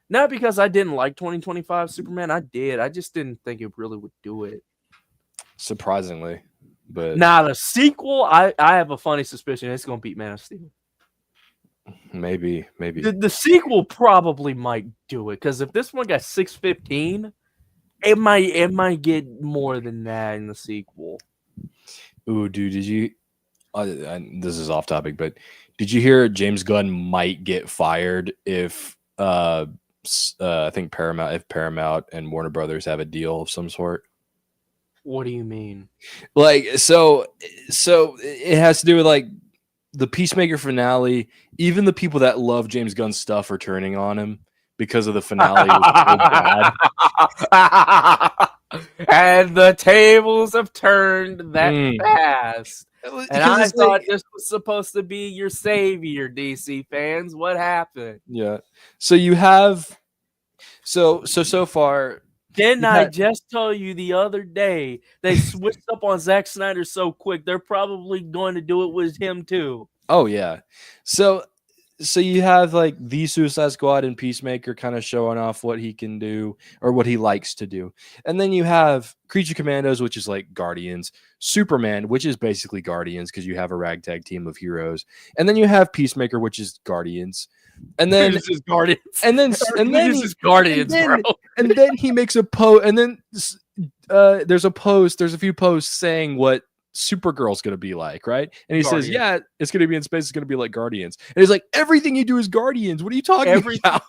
Not because I didn't like 2025 Superman. I did. I just didn't think it really would do it. Surprisingly, but now the sequel, I have a funny suspicion it's gonna beat Man of Steel. Maybe. The sequel probably might do it because if this one got 615, it might get more than that in the sequel. Ooh, dude, did you? This is off topic, but did you hear James Gunn might get fired if I think Paramount and Warner Brothers have a deal of some sort? What do you mean? Like, so it has to do with like the Peacemaker finale. Even the people that love James Gunn's stuff are turning on him because of the finale was so bad. And the tables have turned that fast. And I thought this was supposed to be your savior, DC fans. What happened? Yeah. So you have so far. Didn't I just tell you the other day they switched up on Zack Snyder so quick? They're probably going to do it with him too. Oh yeah. So you have like the Suicide Squad and Peacemaker kind of showing off what he can do or what he likes to do. And then you have Creature Commandos, which is like Guardians, Superman, which is basically Guardians because you have a ragtag team of heroes. And then you have Peacemaker, which is Guardians. And then this is Guardians. And then this is Guardians, bro. And then he makes a post, and then there's a few posts saying what Supergirl's gonna be like, right? And he says, yeah, it's gonna be in space, it's gonna be like Guardians. And he's like, everything you do is Guardians. What are you talking about?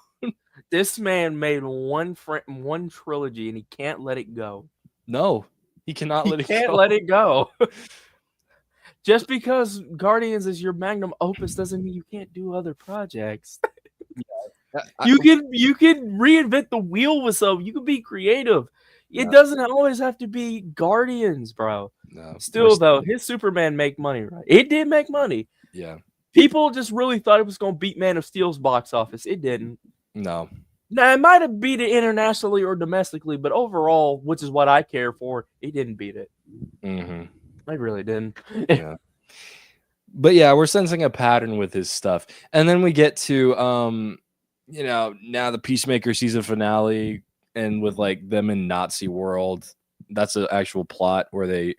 This man made one trilogy and he can't let it go. No, he cannot let it go. He can't let it go. Just because Guardians is your magnum opus doesn't mean you can't do other projects. You can reinvent the wheel with something. You can be creative. It No, doesn't always have to be Guardians, bro. no, Still though, his Superman make money, right? It did make money. yeah, People just really thought it was gonna beat Man of Steel's box office. It didn't. no, Now it might have beat it internationally or domestically, but overall, which is what I care for, it didn't beat it. mm-hmm. It really didn't. Yeah. But yeah, we're sensing a pattern with his stuff. And then we get to now the Peacemaker season finale and with like them in Nazi world. That's an actual plot where they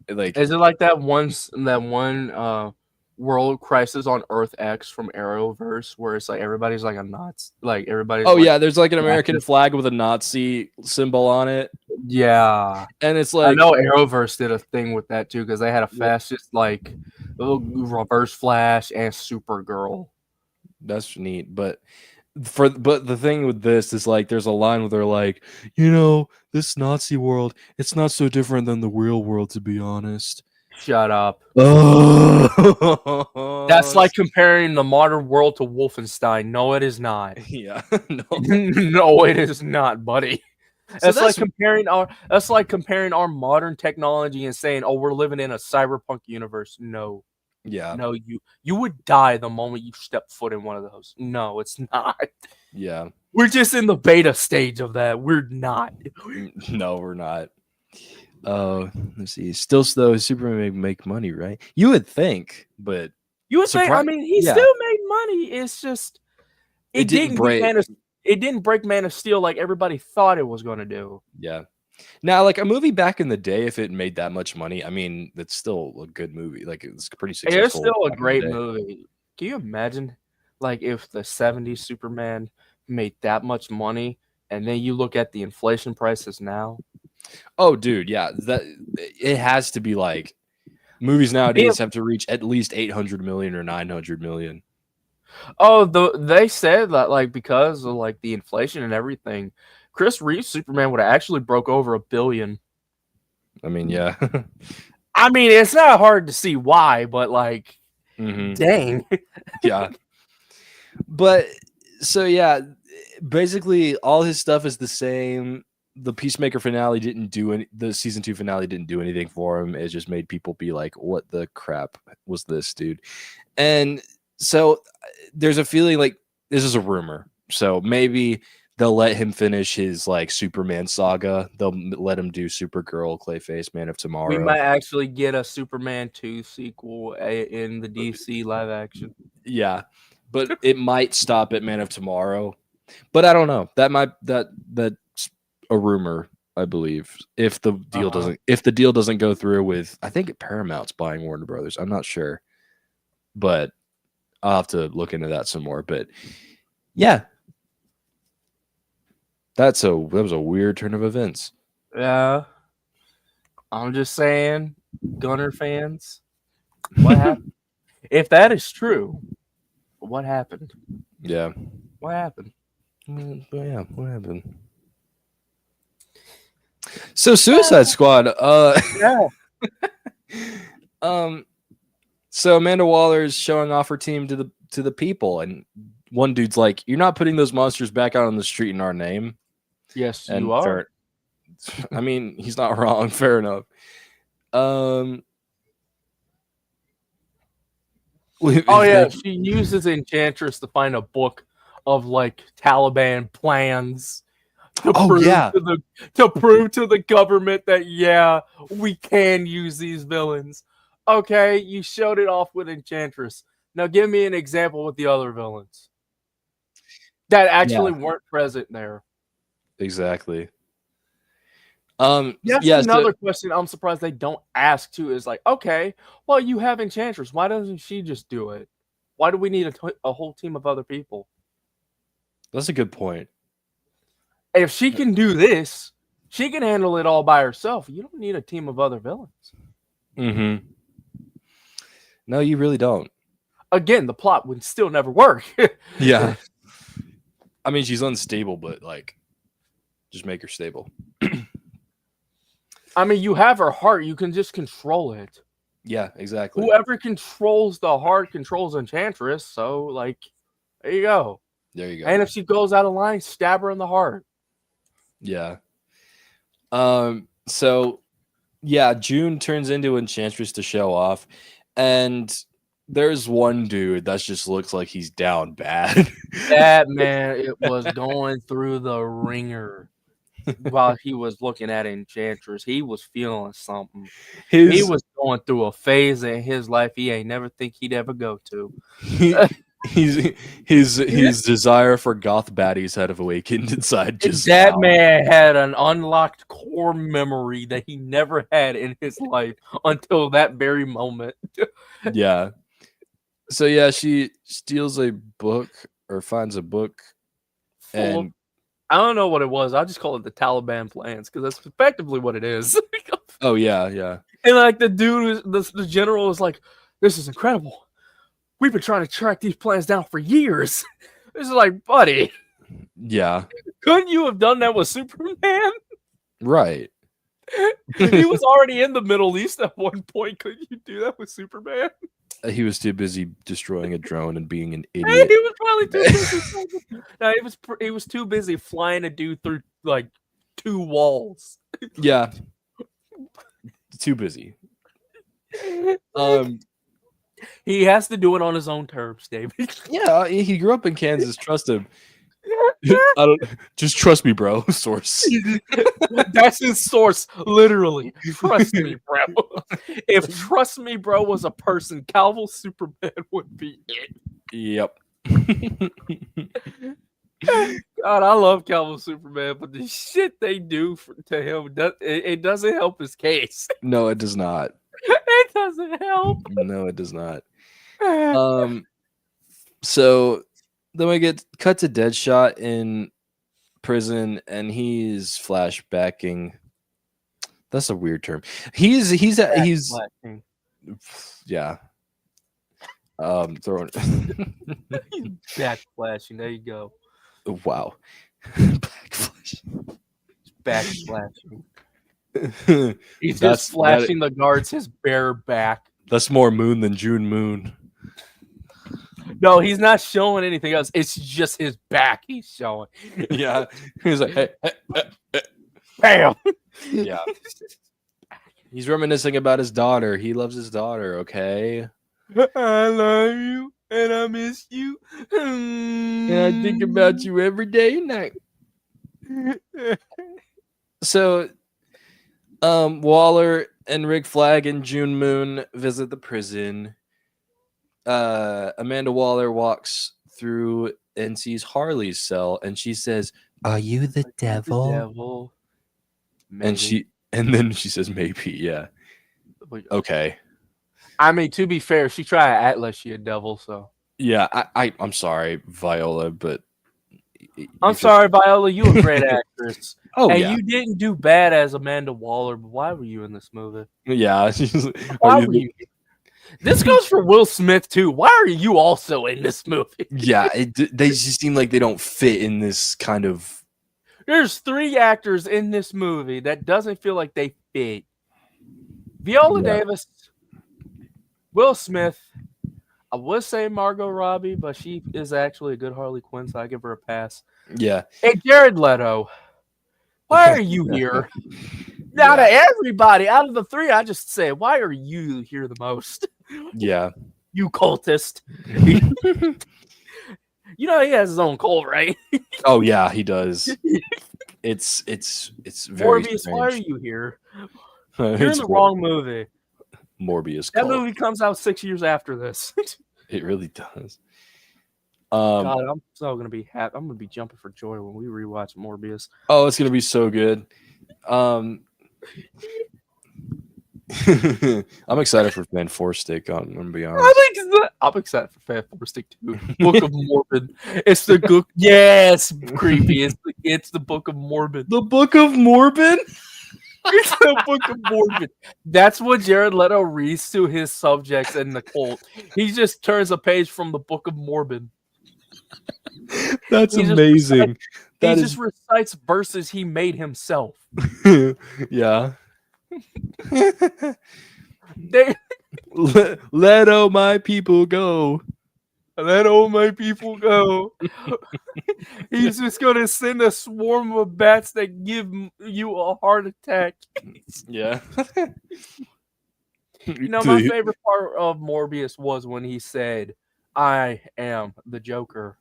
like Is it like that one World Crisis on Earth X from Arrowverse where it's like everybody's like a Nazi, like everybody's oh like, yeah, there's like an American flag with a Nazi symbol on it. yeah. And it's I like know Arrowverse did a thing with that too because they had a fascist like little Reverse Flash and Supergirl. that's neat, but the thing with this is like there's a line where they're like, this Nazi world, it's not so different than the real world, to be honest. Shut up. Oh, That's like comparing the modern world to Wolfenstein. No, it is not. yeah, no. No, it is not, buddy. So That's comparing our modern technology and saying, "Oh, we're living in a cyberpunk universe." No, yeah, no, you would die the moment you step foot in one of those. No, it's not. yeah. We're just in the beta stage of that. We're not. No, we're not. Let's see. Still, though, Superman make money, right? You would think, but You would think. I mean, he still made money. It's just it didn't break. It didn't break Man of Steel like everybody thought it was going to do. Yeah. Now, like a movie back in the day, if it made that much money, I mean, that's still a good movie. Like it's pretty successful. It's still a great movie. Can you imagine, like, if the '70s Superman made that much money, and then you look at the inflation prices now? Oh, dude, yeah, that it has to be like movies nowadays have to reach at least 800 million or 900 million. Oh, they said that like because of like the inflation and everything, Chris Reeves Superman would have actually broke over $1 billion. I mean, yeah. I mean, it's not hard to see why, but like, dang. Yeah. But so yeah, basically all his stuff is the same. The Peacemaker finale didn't do any. The season 2 finale didn't do anything for him. It just made people be like, "What the crap was this, dude?" And so there's a feeling like this is a rumor. So maybe they'll let him finish his like Superman saga. They'll let him do Supergirl, Clayface, Man of Tomorrow. We might actually get a Superman 2 sequel in the DC live action. Yeah, but it might stop at Man of Tomorrow. But I don't know. That's a rumor, I believe. If the deal doesn't go through with, I think Paramount's buying Warner Brothers. I'm not sure, but I'll have to look into that some more. But yeah, that was a weird turn of events. Yeah, I'm just saying, Gunner fans, what happened? If that is true, what happened? Yeah, what happened? Yeah, what happened? So Suicide Squad. Yeah. So Amanda Waller is showing off her team to the people, and one dude's like, "You're not putting those monsters back out on the street in our name." Yes, and you are. I mean, he's not wrong. Fair enough. Oh yeah, she uses Enchantress to find a book of like Taliban plans. To prove to the government that we can use these villains. Okay, you showed it off with Enchantress. Now give me an example with the other villains that actually weren't present there. Exactly. Another question I'm surprised they don't ask too is like, okay, well, you have Enchantress. Why doesn't she just do it? Why do we need a whole team of other people? That's a good point. If she can do this, she can handle it all by herself. You don't need a team of other villains. Mm-hmm. No, you really don't. Again, the plot would still never work. Yeah. I mean, she's unstable, but like, just make her stable. I mean, you have her heart. You can just control it. Yeah, exactly. Whoever controls the heart controls Enchantress. So, like, there you go. There you And go. if she goes out of line, stab her in the heart. Yeah. So yeah, June turns into Enchantress to show off, and there's one dude that just looks like he's down bad. That man, it was going through the ringer while he was looking at Enchantress. He was feeling something. He his was going through a phase in his life he ain't never think he'd ever go to. he, he's his desire for goth baddies had awakened inside just That now. man had an unlocked core memory that he never had in his life until that very moment. Yeah. So yeah, she steals a book or finds a book, Full of, and I don't know what it was. I just call it the Taliban plans because that's effectively what it is. oh yeah. And like the dude, the general is like, "This is incredible. We've been trying to track these plans down for years." This is like, buddy, Yeah. couldn't you have done that with Superman? Right. He was already in the Middle East at one point. Couldn't you do that with Superman? He was too busy destroying a drone and being an He idiot. was probably too busy. No, he was too busy flying a dude through like 2 walls. Yeah. Too busy. He has to do it on his own terms, David. Yeah, he grew up in Kansas. Trust him. I don't just trust me, bro. Source. That's his source, literally. Trust me, bro. If Trust Me, Bro was a person, Calvo Superman would be it. Yep. God, I love Calvo Superman, but the shit they do to him, it doesn't help his case. No, it does not. It doesn't help. No, it does not. So then we get cut to Deadshot in prison, and he's flashbacking. That's a weird term. He's Backflashing. yeah. Throwing Backflashing. There you go. wow. Backflash. Backflashing. He's just flashing the guards his bare back. That's more Moon than June Moon. No, he's not showing anything else. It's just his back he's showing. Yeah. He's like, hey. Bam. Yeah. He's reminiscing about his daughter. He loves his daughter, okay? I love you and I miss you. And I think about you every day and night. So Waller and Rick Flag and June Moon visit the prison. Amanda Waller walks through and sees Harley's cell, and she says, "Are you the devil?" And then she says, "Maybe, yeah." Okay. I mean, to be fair, she tried to act like she a devil, so. Yeah, I'm sorry, Viola, but I'm sorry, Viola, you a great actress. Oh, and yeah. you didn't do bad as Amanda Waller, but why were you in this movie? Yeah. Why were you? This goes for Will Smith, too. Why are you also in this movie? Yeah, they just seem like they don't fit in this kind of... There's 3 actors in this movie that doesn't feel like they fit. Viola Davis, Will Smith, I would say Margot Robbie, but she is actually a good Harley Quinn, so I give her a pass. Yeah. And Jared Leto, why are you here? Out of everybody, out of the 3, I just say, why are you here the most? Yeah. You cultist. You know he has his own cult, right? Oh yeah, he does. It's very Morbius, strange. why are you here? You're in the wrong movie. Morbius. That movie comes out 6 years after this. It really does. God, I'm so gonna be happy. I'm gonna be jumping for joy when we rewatch Morbius. Oh, it's gonna be so good. I'm excited for Fan 4 Stick. I'm gonna be honest. I'm excited for Fan 4 Stick 2. Book of Morbid. It's the good. Yes, creepy. It's the Book of Morbid. The Book of Morbid. It's the Book of Morbid. That's what Jared Leto reads to his subjects in the cult. He just turns a page from the Book of Morbid. That's amazing. He just recites verses he made himself. Yeah. Let all my people go. Let all my people go. He's just gonna send a swarm of bats that give you a heart attack. Yeah. You know, my favorite part of Morbius was when he said, "I am the Joker,"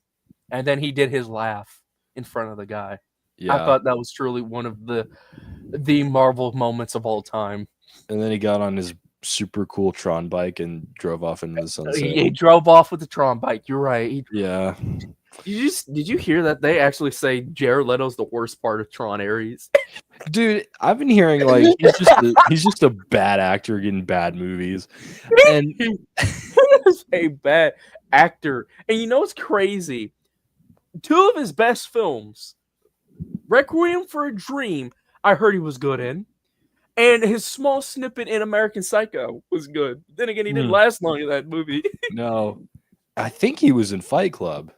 and then he did his laugh in front of the guy. I Yeah. thought that was truly one of the Marvel moments of all time. And then he got on his super cool Tron bike and drove off into the sunset. He drove off with the Tron bike. You're right. Yeah. Did you hear that they actually say Jared Leto's the worst part of Tron Ares? Dude, I've been hearing like he's just a bad actor getting bad movies. And He is a bad actor. And you know what's crazy? Two of his best films, Requiem for a Dream, I heard he was good in. And his small snippet in American Psycho was good. Then again, he didn't last long in that movie. no, I think he was in Fight Club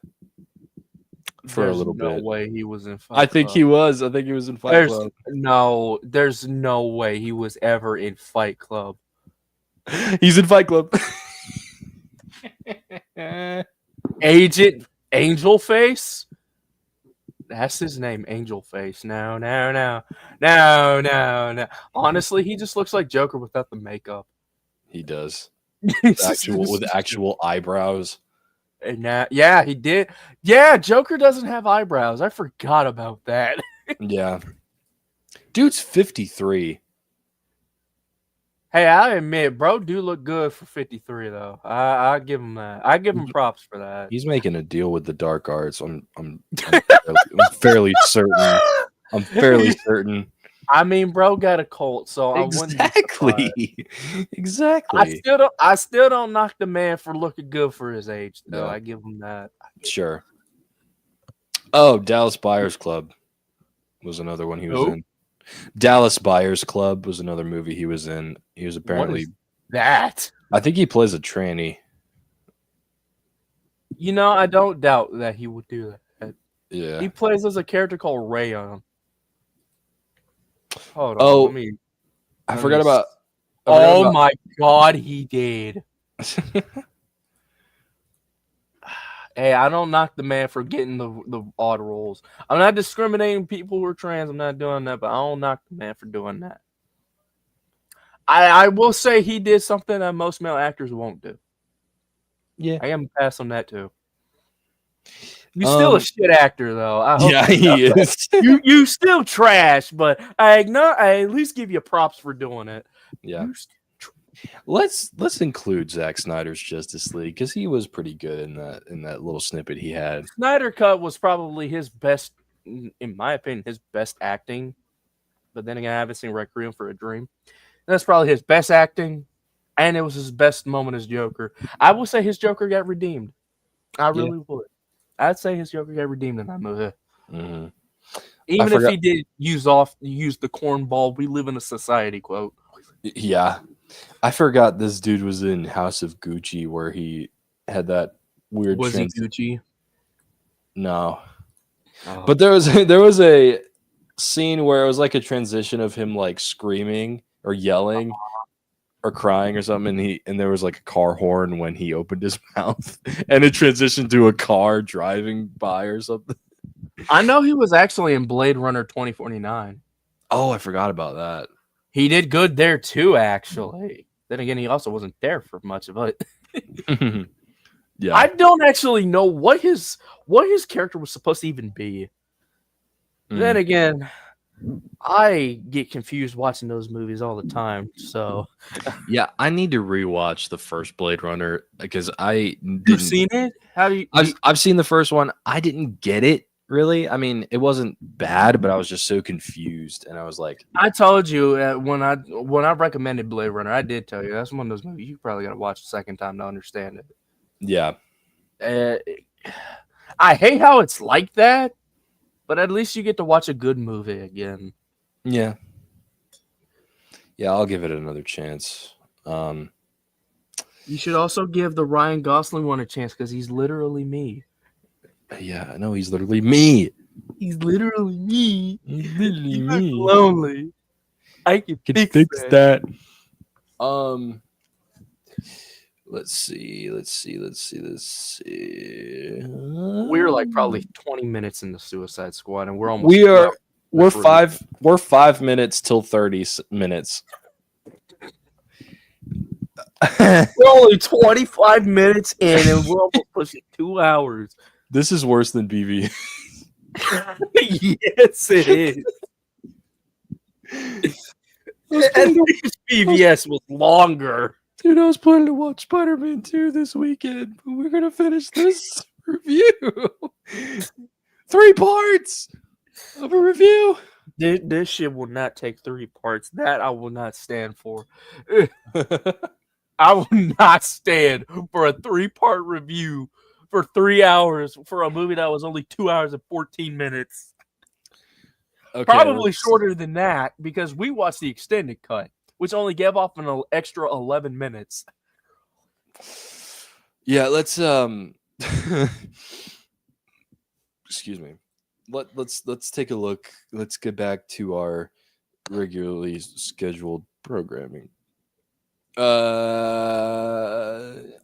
for There's a little no bit. way he was in Fight I think Club. he was. I think he was in Fight Club. There's no way he was ever in Fight Club. He's in Fight Club. Agent Angel Face? That's his name, Angel Face. No. Honestly, he just looks like Joker without the makeup. He does. With With actual eyebrows. And now, yeah, he did. Yeah, Joker doesn't have eyebrows. I forgot about that. Yeah. Dude's 53. Hey, I admit, bro, do look good for 53 though. I give him that. I give him props for that. He's making a deal with the dark arts. I'm fairly certain. I'm fairly certain. I mean, bro got a cult, so I wouldn't be Exactly. Exactly. I still don't knock the man for looking good for his age, though. No. I give him that. Sure. Oh, Dallas Buyers Club was another one he was in. Dallas Buyers Club was another movie he was in. He was apparently that. I think he plays a tranny. You know, I don't doubt that he would do that. Yeah. He plays as a character called Rayon. Hold on. Oh, I forgot about. My God, he did. Hey, I don't knock the man for getting the odd roles. I'm not discriminating people who are trans. I'm not doing that, but I don't knock the man for doing that. I will say he did something that most male actors won't do. Yeah. I am pass on that too. You're still a shit actor, though. I hope yeah, he is. you still trash, but I at least give you props for doing it. Yeah. Let's include Zack Snyder's Justice League because he was pretty good in that little snippet he had. Snyder Cut was probably his best, in my opinion, his best acting. But then again, I haven't seen Requiem for a Dream. That's probably his best acting, and it was his best moment as Joker. I would say his Joker got redeemed. I really would. I'd say his Joker got redeemed in that movie. Mm-hmm. Even if he did use the cornball, we live in a society quote. Yeah. I forgot this dude was in House of Gucci where he had that weird Was he Gucci? No. Oh. But there was a scene where it was like a transition of him like screaming or yelling or crying or something, and there was like a car horn when he opened his mouth, and it transitioned to a car driving by or something. I know he was actually in Blade Runner 2049. Oh, I forgot about that. He did good there too, actually. Then again, he also wasn't there for much of it. Yeah, I don't actually know what his character was supposed to even be. Then again, I get confused watching those movies all the time. So, yeah, I need to rewatch the first Blade Runner because You've seen it? How do you? I've seen the first one. I didn't get it really. I mean, it wasn't bad, but I was just so confused, and I was like, I told you when I recommended Blade Runner, I did tell you that's one of those movies you probably got to watch a second time to understand it. Yeah, I hate how it's like that. But at least you get to watch a good movie again. Yeah. Yeah, I'll give it another chance. You should also give the Ryan Gosling one a chance because he's literally me. Yeah, I know he's literally me. He's literally me. He's literally me. Lonely. I can fix that. Let's see. We're like probably 20 minutes into Suicide Squad, and we're almost We 2 hours are. into We're this review. 5 minutes till 30 minutes. We're only 25 minutes in, and we're almost pushing 2 hours. This is worse than BV. Yes, it is. And this BVS was longer. Dude, I was planning to watch Spider-Man 2 this weekend, but we're gonna finish this review. 3 parts of a review. This shit will not take 3 parts. That I will not stand for. I will not stand for a 3-part review for 3 hours for a movie that was only 2 hours and 14 minutes. Okay, Probably shorter than that because we watched the extended cut, which only gave off an extra 11 minutes. Yeah, let's excuse me. Let's take a look. Let's get back to our regularly scheduled programming. I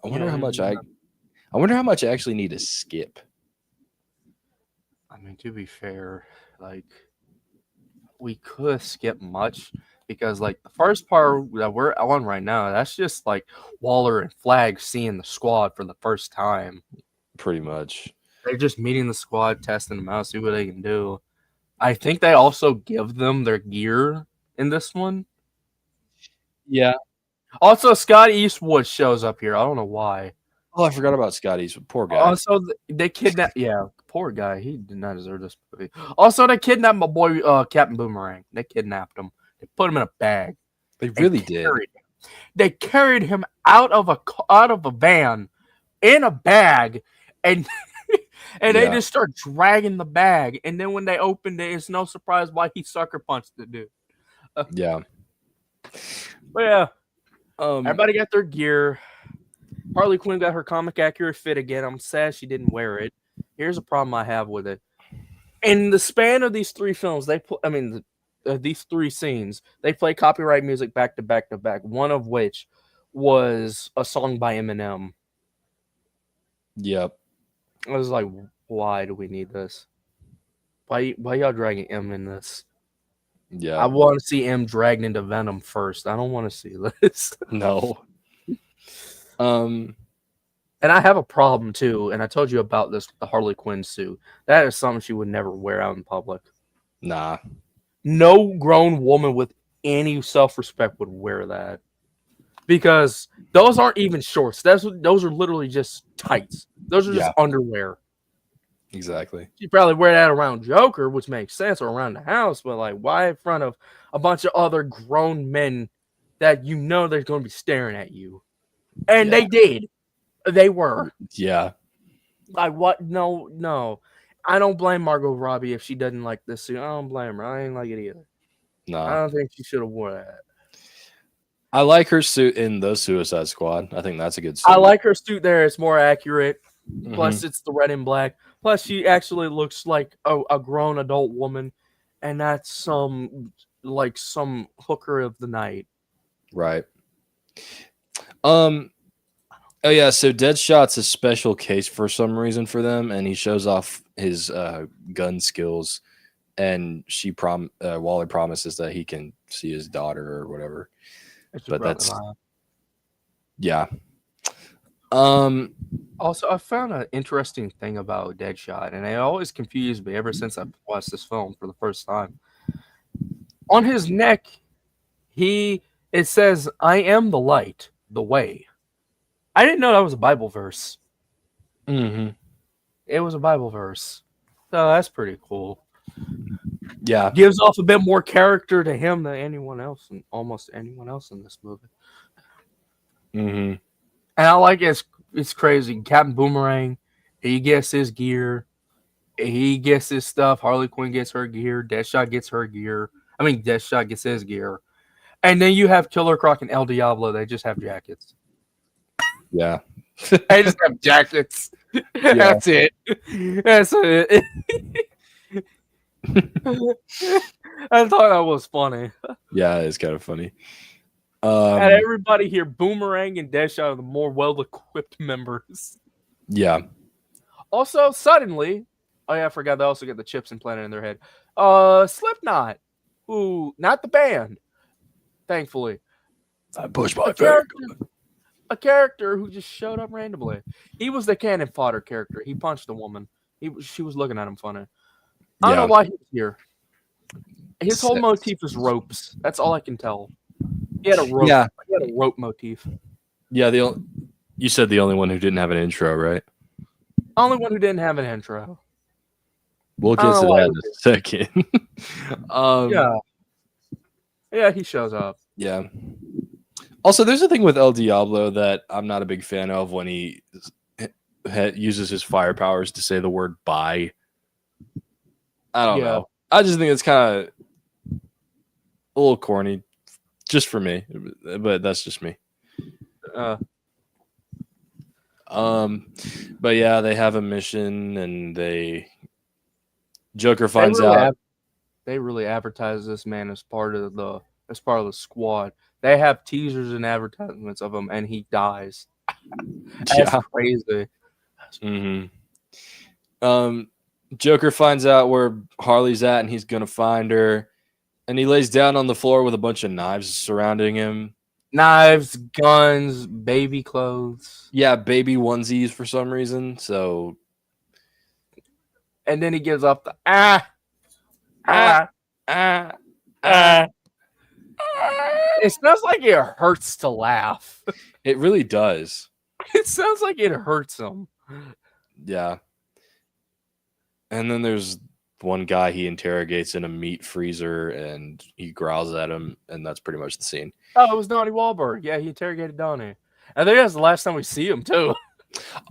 wonder how much I actually need to skip. I mean, to be fair, like we could skip much because like the first part that we're on right now, that's just like Waller and Flag seeing the squad for the first time. Pretty much. They're just meeting the squad, testing them out, see what they can do. I think they also give them their gear in this one. Yeah. Also, Scott Eastwood shows up here. I don't know why. Oh, I forgot about Scotty's. Poor guy. Also, they kidnapped. Yeah, poor guy. He did not deserve this movie. Also, they kidnapped my boy, Captain Boomerang. They kidnapped him. They put him in a bag. They really did. They carried him out of a van in a bag, and they just start dragging the bag. And then when they opened it, it's no surprise why he sucker punched the dude. Yeah. But yeah, everybody got their gear. Harley Quinn got her comic accurate fit again. I'm sad she didn't wear it. Here's a problem I have with it. In the span of these 3 films, these 3 scenes, they play copyright music back to back to back. One of which was a song by Eminem. Yep. I was like, why do we need this? Why y'all dragging M in this? Yeah. I want to see M dragged into Venom first. I don't want to see this. No. And I have a problem too, and I told you about this with the Harley Quinn suit. That is something she would never wear out in public. Nah. No grown woman with any self-respect would wear that. Because those aren't even shorts. Those are literally just tights. Those are just underwear. Exactly. You probably wear that around Joker, which makes sense, or around the house, but like why in front of a bunch of other grown men that you know they're going to be staring at you? And they did. They were. Yeah. Like what? No. I don't blame Margot Robbie if she doesn't like this suit. I don't blame her. I ain't like it either. No. I don't think she should have worn that. I like her suit in the Suicide Squad. I think that's a good suit. I like her suit there. It's more accurate. Plus, it's the red and black. Plus, she actually looks like a grown adult woman, and that's some hooker of the night. Right. Oh yeah, so Deadshot's a special case for some reason for them, and he shows off his gun skills, and Waller promises that he can see his daughter or whatever. But that's Also, I found an interesting thing about Deadshot, and it always confused me ever since I watched this film for the first time. On his neck, it says, "I am the light, the way." I didn't know that was a Bible verse. Mm-hmm. It was a Bible verse. So that's pretty cool. Yeah. Gives off a bit more character to him than anyone else, and almost anyone else in this movie. Mm-hmm. And I like it's crazy. Captain Boomerang, he gets his gear. He gets his stuff. Harley Quinn gets her gear. Deadshot gets her gear. Deadshot gets his gear. And then you have Killer Croc and El Diablo. They just have jackets. Yeah. They just have jackets. Yeah. That's it. That's it. I thought that was funny. Yeah, it's kind of funny. And everybody here, Boomerang and Dash are the more well-equipped members. Yeah. Also, suddenly, oh yeah, I forgot they also get the chips implanted in their head. Slipknot, who not the band, thankfully, I push a my finger. character who just showed up randomly. He was the cannon fodder character. He punched a woman. She was looking at him funny. I don't know Yeah. why he was here. His whole motif is ropes. That's all I can tell. He had a rope. Yeah. He had a rope motif. Yeah. You said the only one who didn't have an intro, right? Only one who didn't have an intro. We'll get to that in a second. Yeah, he shows up. Yeah. Also, there's a thing with El Diablo that I'm not a big fan of when he uses his fire powers to say the word bye. I don't know. I just think it's kind of a little corny, just for me, but that's just me. But yeah, they have a mission, and Joker finds out. They really advertise this man as part of the squad. They have teasers and advertisements of him, and he dies. That's crazy. Mm-hmm. Joker finds out where Harley's at, and he's gonna find her. And he lays down on the floor with a bunch of knives surrounding him. Knives, guns, baby clothes. Yeah, baby onesies for some reason. So, and then he gives up the It sounds like it hurts to laugh. It really does. It sounds like it hurts him. Yeah. And then there's one guy he interrogates in a meat freezer, and he growls at him, and that's pretty much the scene. Oh, it was Donnie Wahlberg. Yeah, he interrogated Donnie. I think that's the last time we see him, too.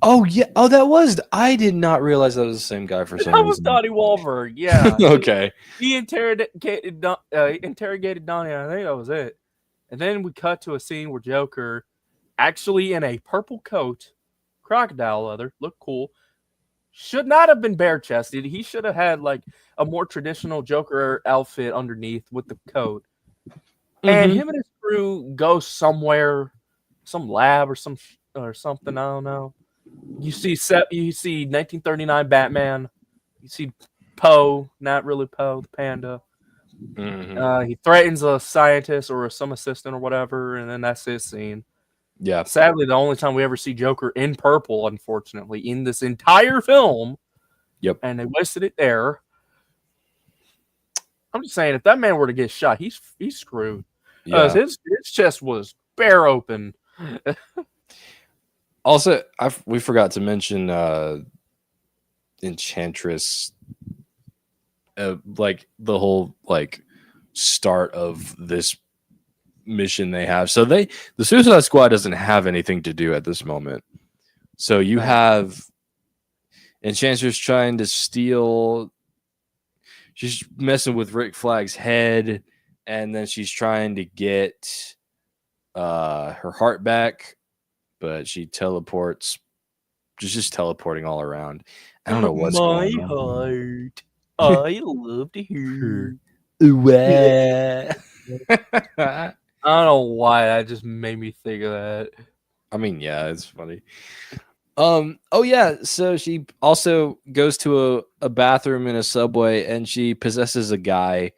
Oh, yeah. Oh, that was... I did not realize that was the same guy for some reason. That was Donnie Wahlberg, yeah. Okay. He interrogated Donnie. I think that was it. And then we cut to a scene where Joker, actually in a purple coat, crocodile leather, looked cool, should not have been bare-chested. He should have had, like, a more traditional Joker outfit underneath with the coat. Mm-hmm. And him and his crew go somewhere, some lab or something. I don't know. You see 1939 Batman. You see Poe, not really Poe, the panda. Mm-hmm. He threatens a scientist or some assistant or whatever, and then that's his scene. Yeah. Sadly, the only time we ever see Joker in purple, unfortunately, in this entire film. Yep. And they wasted it there. I'm just saying, if that man were to get shot, he's screwed. Yeah. His chest was bare open. Also, we forgot to mention Enchantress, like the whole like start of this mission they have. So the Suicide Squad doesn't have anything to do at this moment. So you have Enchantress trying to steal. She's messing with Rick Flag's head, and then she's trying to get her heart back. But she teleports, just teleporting all around. I don't know what's going on. My heart, I love to hear. I don't know why that just made me think of that. I mean, yeah, it's funny. Oh yeah, so she also goes to a bathroom in a subway, and she possesses a guy,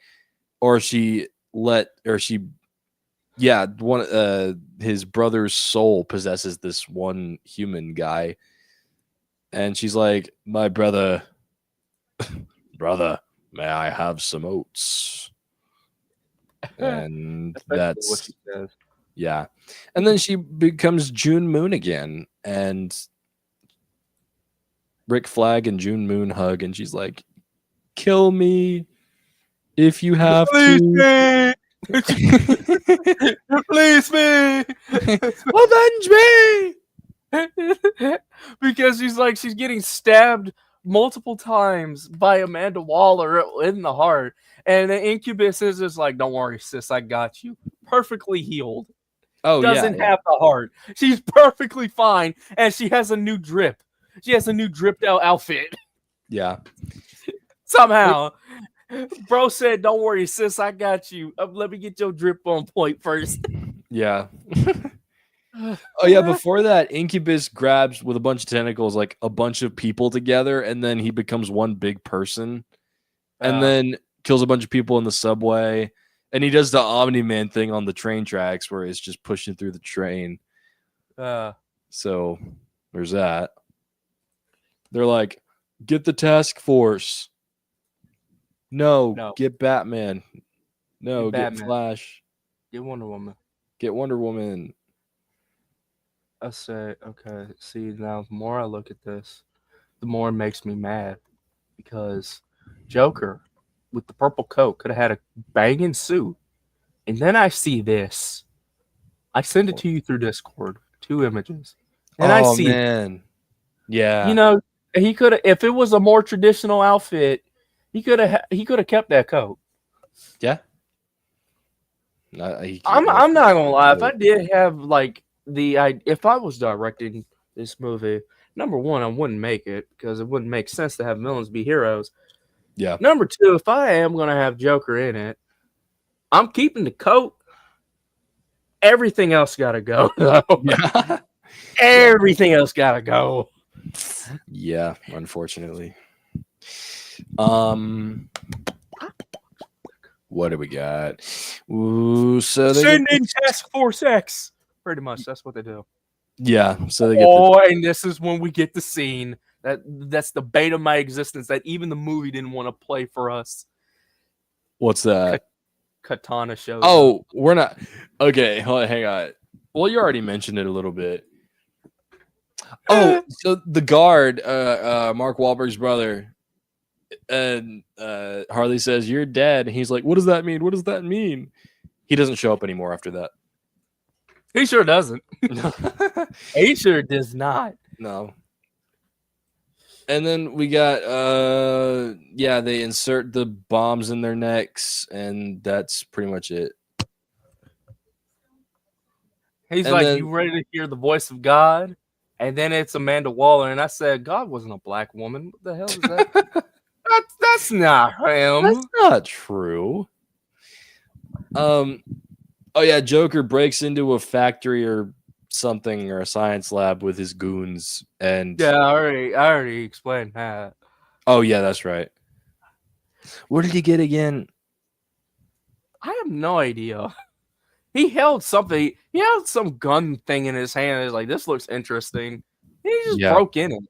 his brother's soul possesses this one human guy, and she's like, "My brother, may I have some oats?" And that's what she says. Yeah, and then she becomes June Moon again, and Rick Flag and June Moon hug, and she's like, "Kill me if you have to." Release me! Avenge me! Because she's getting stabbed multiple times by Amanda Waller in the heart. And the Incubus is just like, "Don't worry, sis, I got you." Perfectly healed. Oh, Doesn't have the heart. She's perfectly fine, and she has a new drip. She has a new dripped out outfit. Yeah. Somehow. Bro said, "Don't worry, sis, I got you. Let me get your drip on point first." Yeah. Oh yeah, before that, Incubus grabs with a bunch of tentacles like a bunch of people together, and then he becomes one big person, and then kills a bunch of people in the subway, and he does the Omni-Man thing on the train tracks where it's just pushing through the train. So there's that. They're like, get the task force. No, get Batman. No, get Batman. Flash. Get Wonder Woman. Get Wonder Woman. I say, okay, see, now the more I look at this, the more it makes me mad. Because Joker, with the purple coat, could have had a banging suit. And then I see this. I send it to you through Discord, 2 images. And I see, man. Yeah. you know, he could have, if it was a more traditional outfit, he could have kept that coat. Yeah. I'm not gonna lie. If I did have like if I was directing this movie, number one, I wouldn't make it because it wouldn't make sense to have villains be heroes. Yeah. Number two, if I am gonna have Joker in it, I'm keeping the coat. Everything else gotta go. Yeah. Everything else gotta go. Yeah, unfortunately. What do we got? Ooh, so they Send in Task Force X. Pretty much, that's what they do. Yeah, so they get and this is when we get the scene that's the bane of my existence that even the movie didn't want to play for us. What's that? Katana shows. Oh, we're not okay. Hang on. Well, you already mentioned it a little bit. Oh, so the guard, Mark Wahlberg's brother, and Harley says, "You're dead." And he's like, "What does that mean? What does that mean?" He doesn't show up anymore after that. He sure doesn't. He sure does not. No. And then we got they insert the bombs in their necks, and that's pretty much it. He's like, you ready to hear the voice of God? And then it's Amanda Waller, and I said, God wasn't a black woman. What the hell is that? That's not him. That's not true. Oh yeah, Joker breaks into a factory or something or a science lab with his goons, and yeah, I already explained that. Oh yeah, that's right. What did he get again? I have no idea. He held something. He held some gun thing in his hand. He's like, this looks interesting. He just broke in it.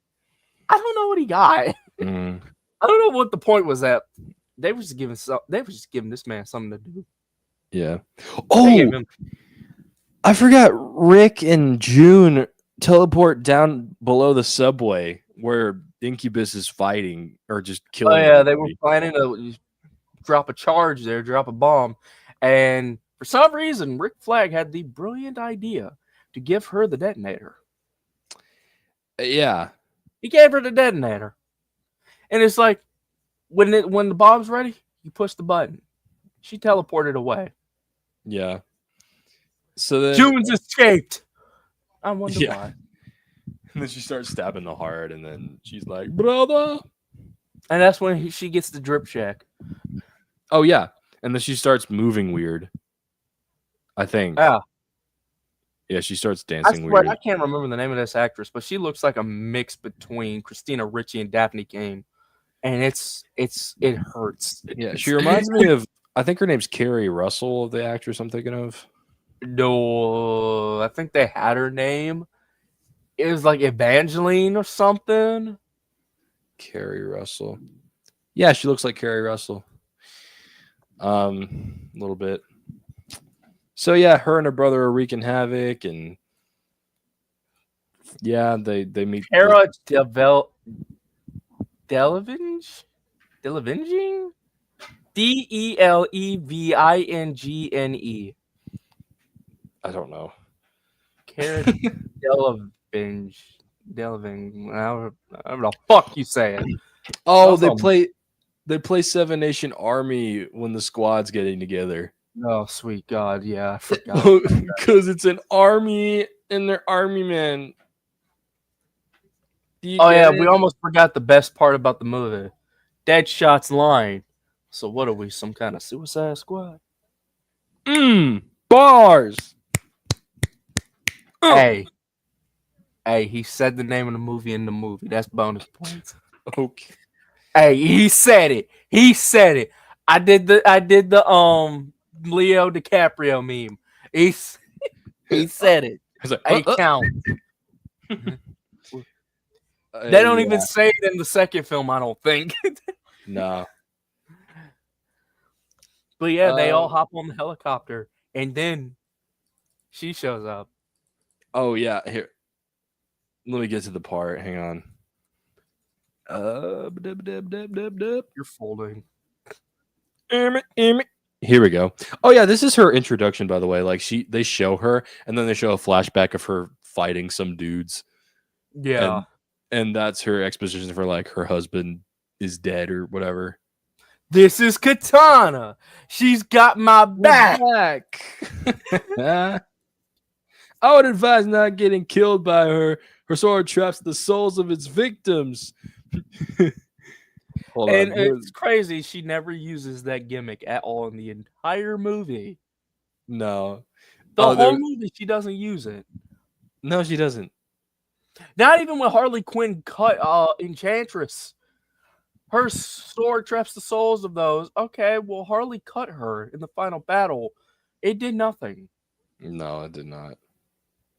I don't know what he got. I don't know what the point was at. They were just giving this man something to do. Yeah. Oh, I forgot. Rick and June teleport down below the subway where Incubus is fighting or just killing. Oh yeah, they were planning to drop a charge there, drop a bomb, and for some reason, Rick Flag had the brilliant idea to give her the detonator. Yeah, he gave her the detonator, and it's like when the bomb's ready, you push the button. She teleported away. Yeah. So then June's escaped. I wonder why. And then she starts stabbing the heart, and then she's like, "Brother," and that's when she gets the drip check. Oh yeah, and then she starts moving weird. I think. Yeah, she starts dancing weird. I can't remember the name of this actress, but she looks like a mix between Christina Ricci and Daphne Kane, and it hurts. Yeah, she reminds me of. I think her name's Carrie Russell, the actress I'm thinking of. No, I think they had her name. It was like Evangeline or something. Carrie Russell. Yeah, she looks like Carrie Russell. A little bit. So yeah, her and her brother are wreaking havoc, and yeah, they meet. Cara Delevingne? Delevingne. I don't know. Cara Delevingne. However the fuck you say it. Oh, they play Seven Nation Army when the squad's getting together. Oh, sweet God, yeah, I forgot. Because it's an army and they're army men. Oh yeah, we almost forgot the best part about the movie. Deadshot's line. So what are we, some kind of Suicide Squad? Bars. Hey, hey, he said the name of the movie in the movie. That's bonus points. Okay. Hey, he said it. He said it. I did the Leo DiCaprio meme. He said it. I was like, Hey, count. They don't even yeah. say it in the second film, I don't think. No. But yeah, they all hop on the helicopter, and then she shows up. Oh yeah. Here. Let me get to the part. Hang on. You're folding. Here we go. Oh yeah, this is her introduction, by the way. Like they show her, and then they show a flashback of her fighting some dudes, Yeah. and that's her exposition for like her husband is dead or whatever. This is Katana. She's got my back. I would advise not getting killed by her. Her sword traps the souls of its victims. Hold And on. it's crazy. She never uses that gimmick at all in the entire movie. No. The whole movie, she doesn't use it. No, she doesn't. Not even when Harley Quinn cut Enchantress. Her sword traps the souls of those. Okay, well, Harley cut her in the final battle. It did nothing. No, it did not.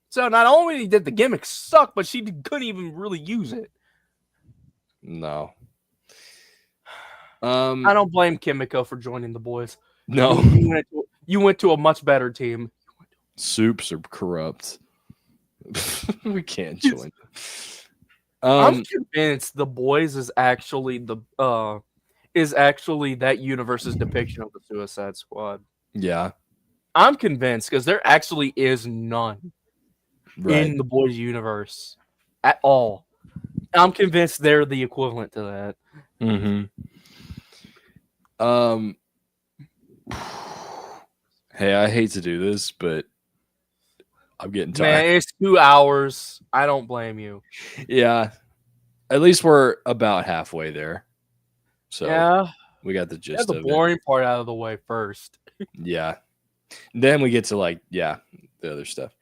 So not only did the gimmick suck, but she couldn't even really use it. No. I don't blame Kimiko for joining the boys. No. You went to a much better team. Soups are corrupt. We can't join. I'm convinced the boys is actually that universe's depiction of the Suicide Squad. Yeah. I'm convinced because there actually is none in the boys universe at all. I'm convinced they're the equivalent to that. Mm-hmm. Hey, I hate to do this, but I'm getting tired. Man, it's 2 hours. I don't blame you. Yeah. At least we're about halfway there. So yeah, we got the gist of the boring part out of the way first. Yeah. Then we get to the other stuff.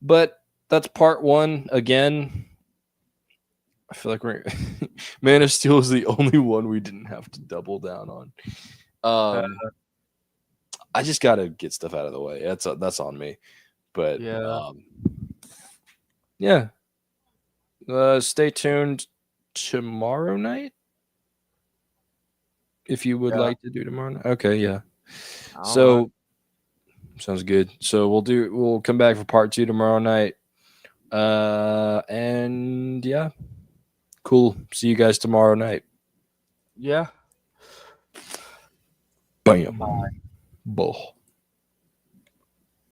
But that's part one. Again, I feel like Man of Steel is the only one we didn't have to double down on. I just gotta get stuff out of the way. That's on me. But yeah. Stay tuned tomorrow night. If you would like to do tomorrow night. Okay, yeah. So sounds good. So we'll come back for part 2 tomorrow night. And yeah. Cool. See you guys tomorrow night. Yeah. Bam. Bye.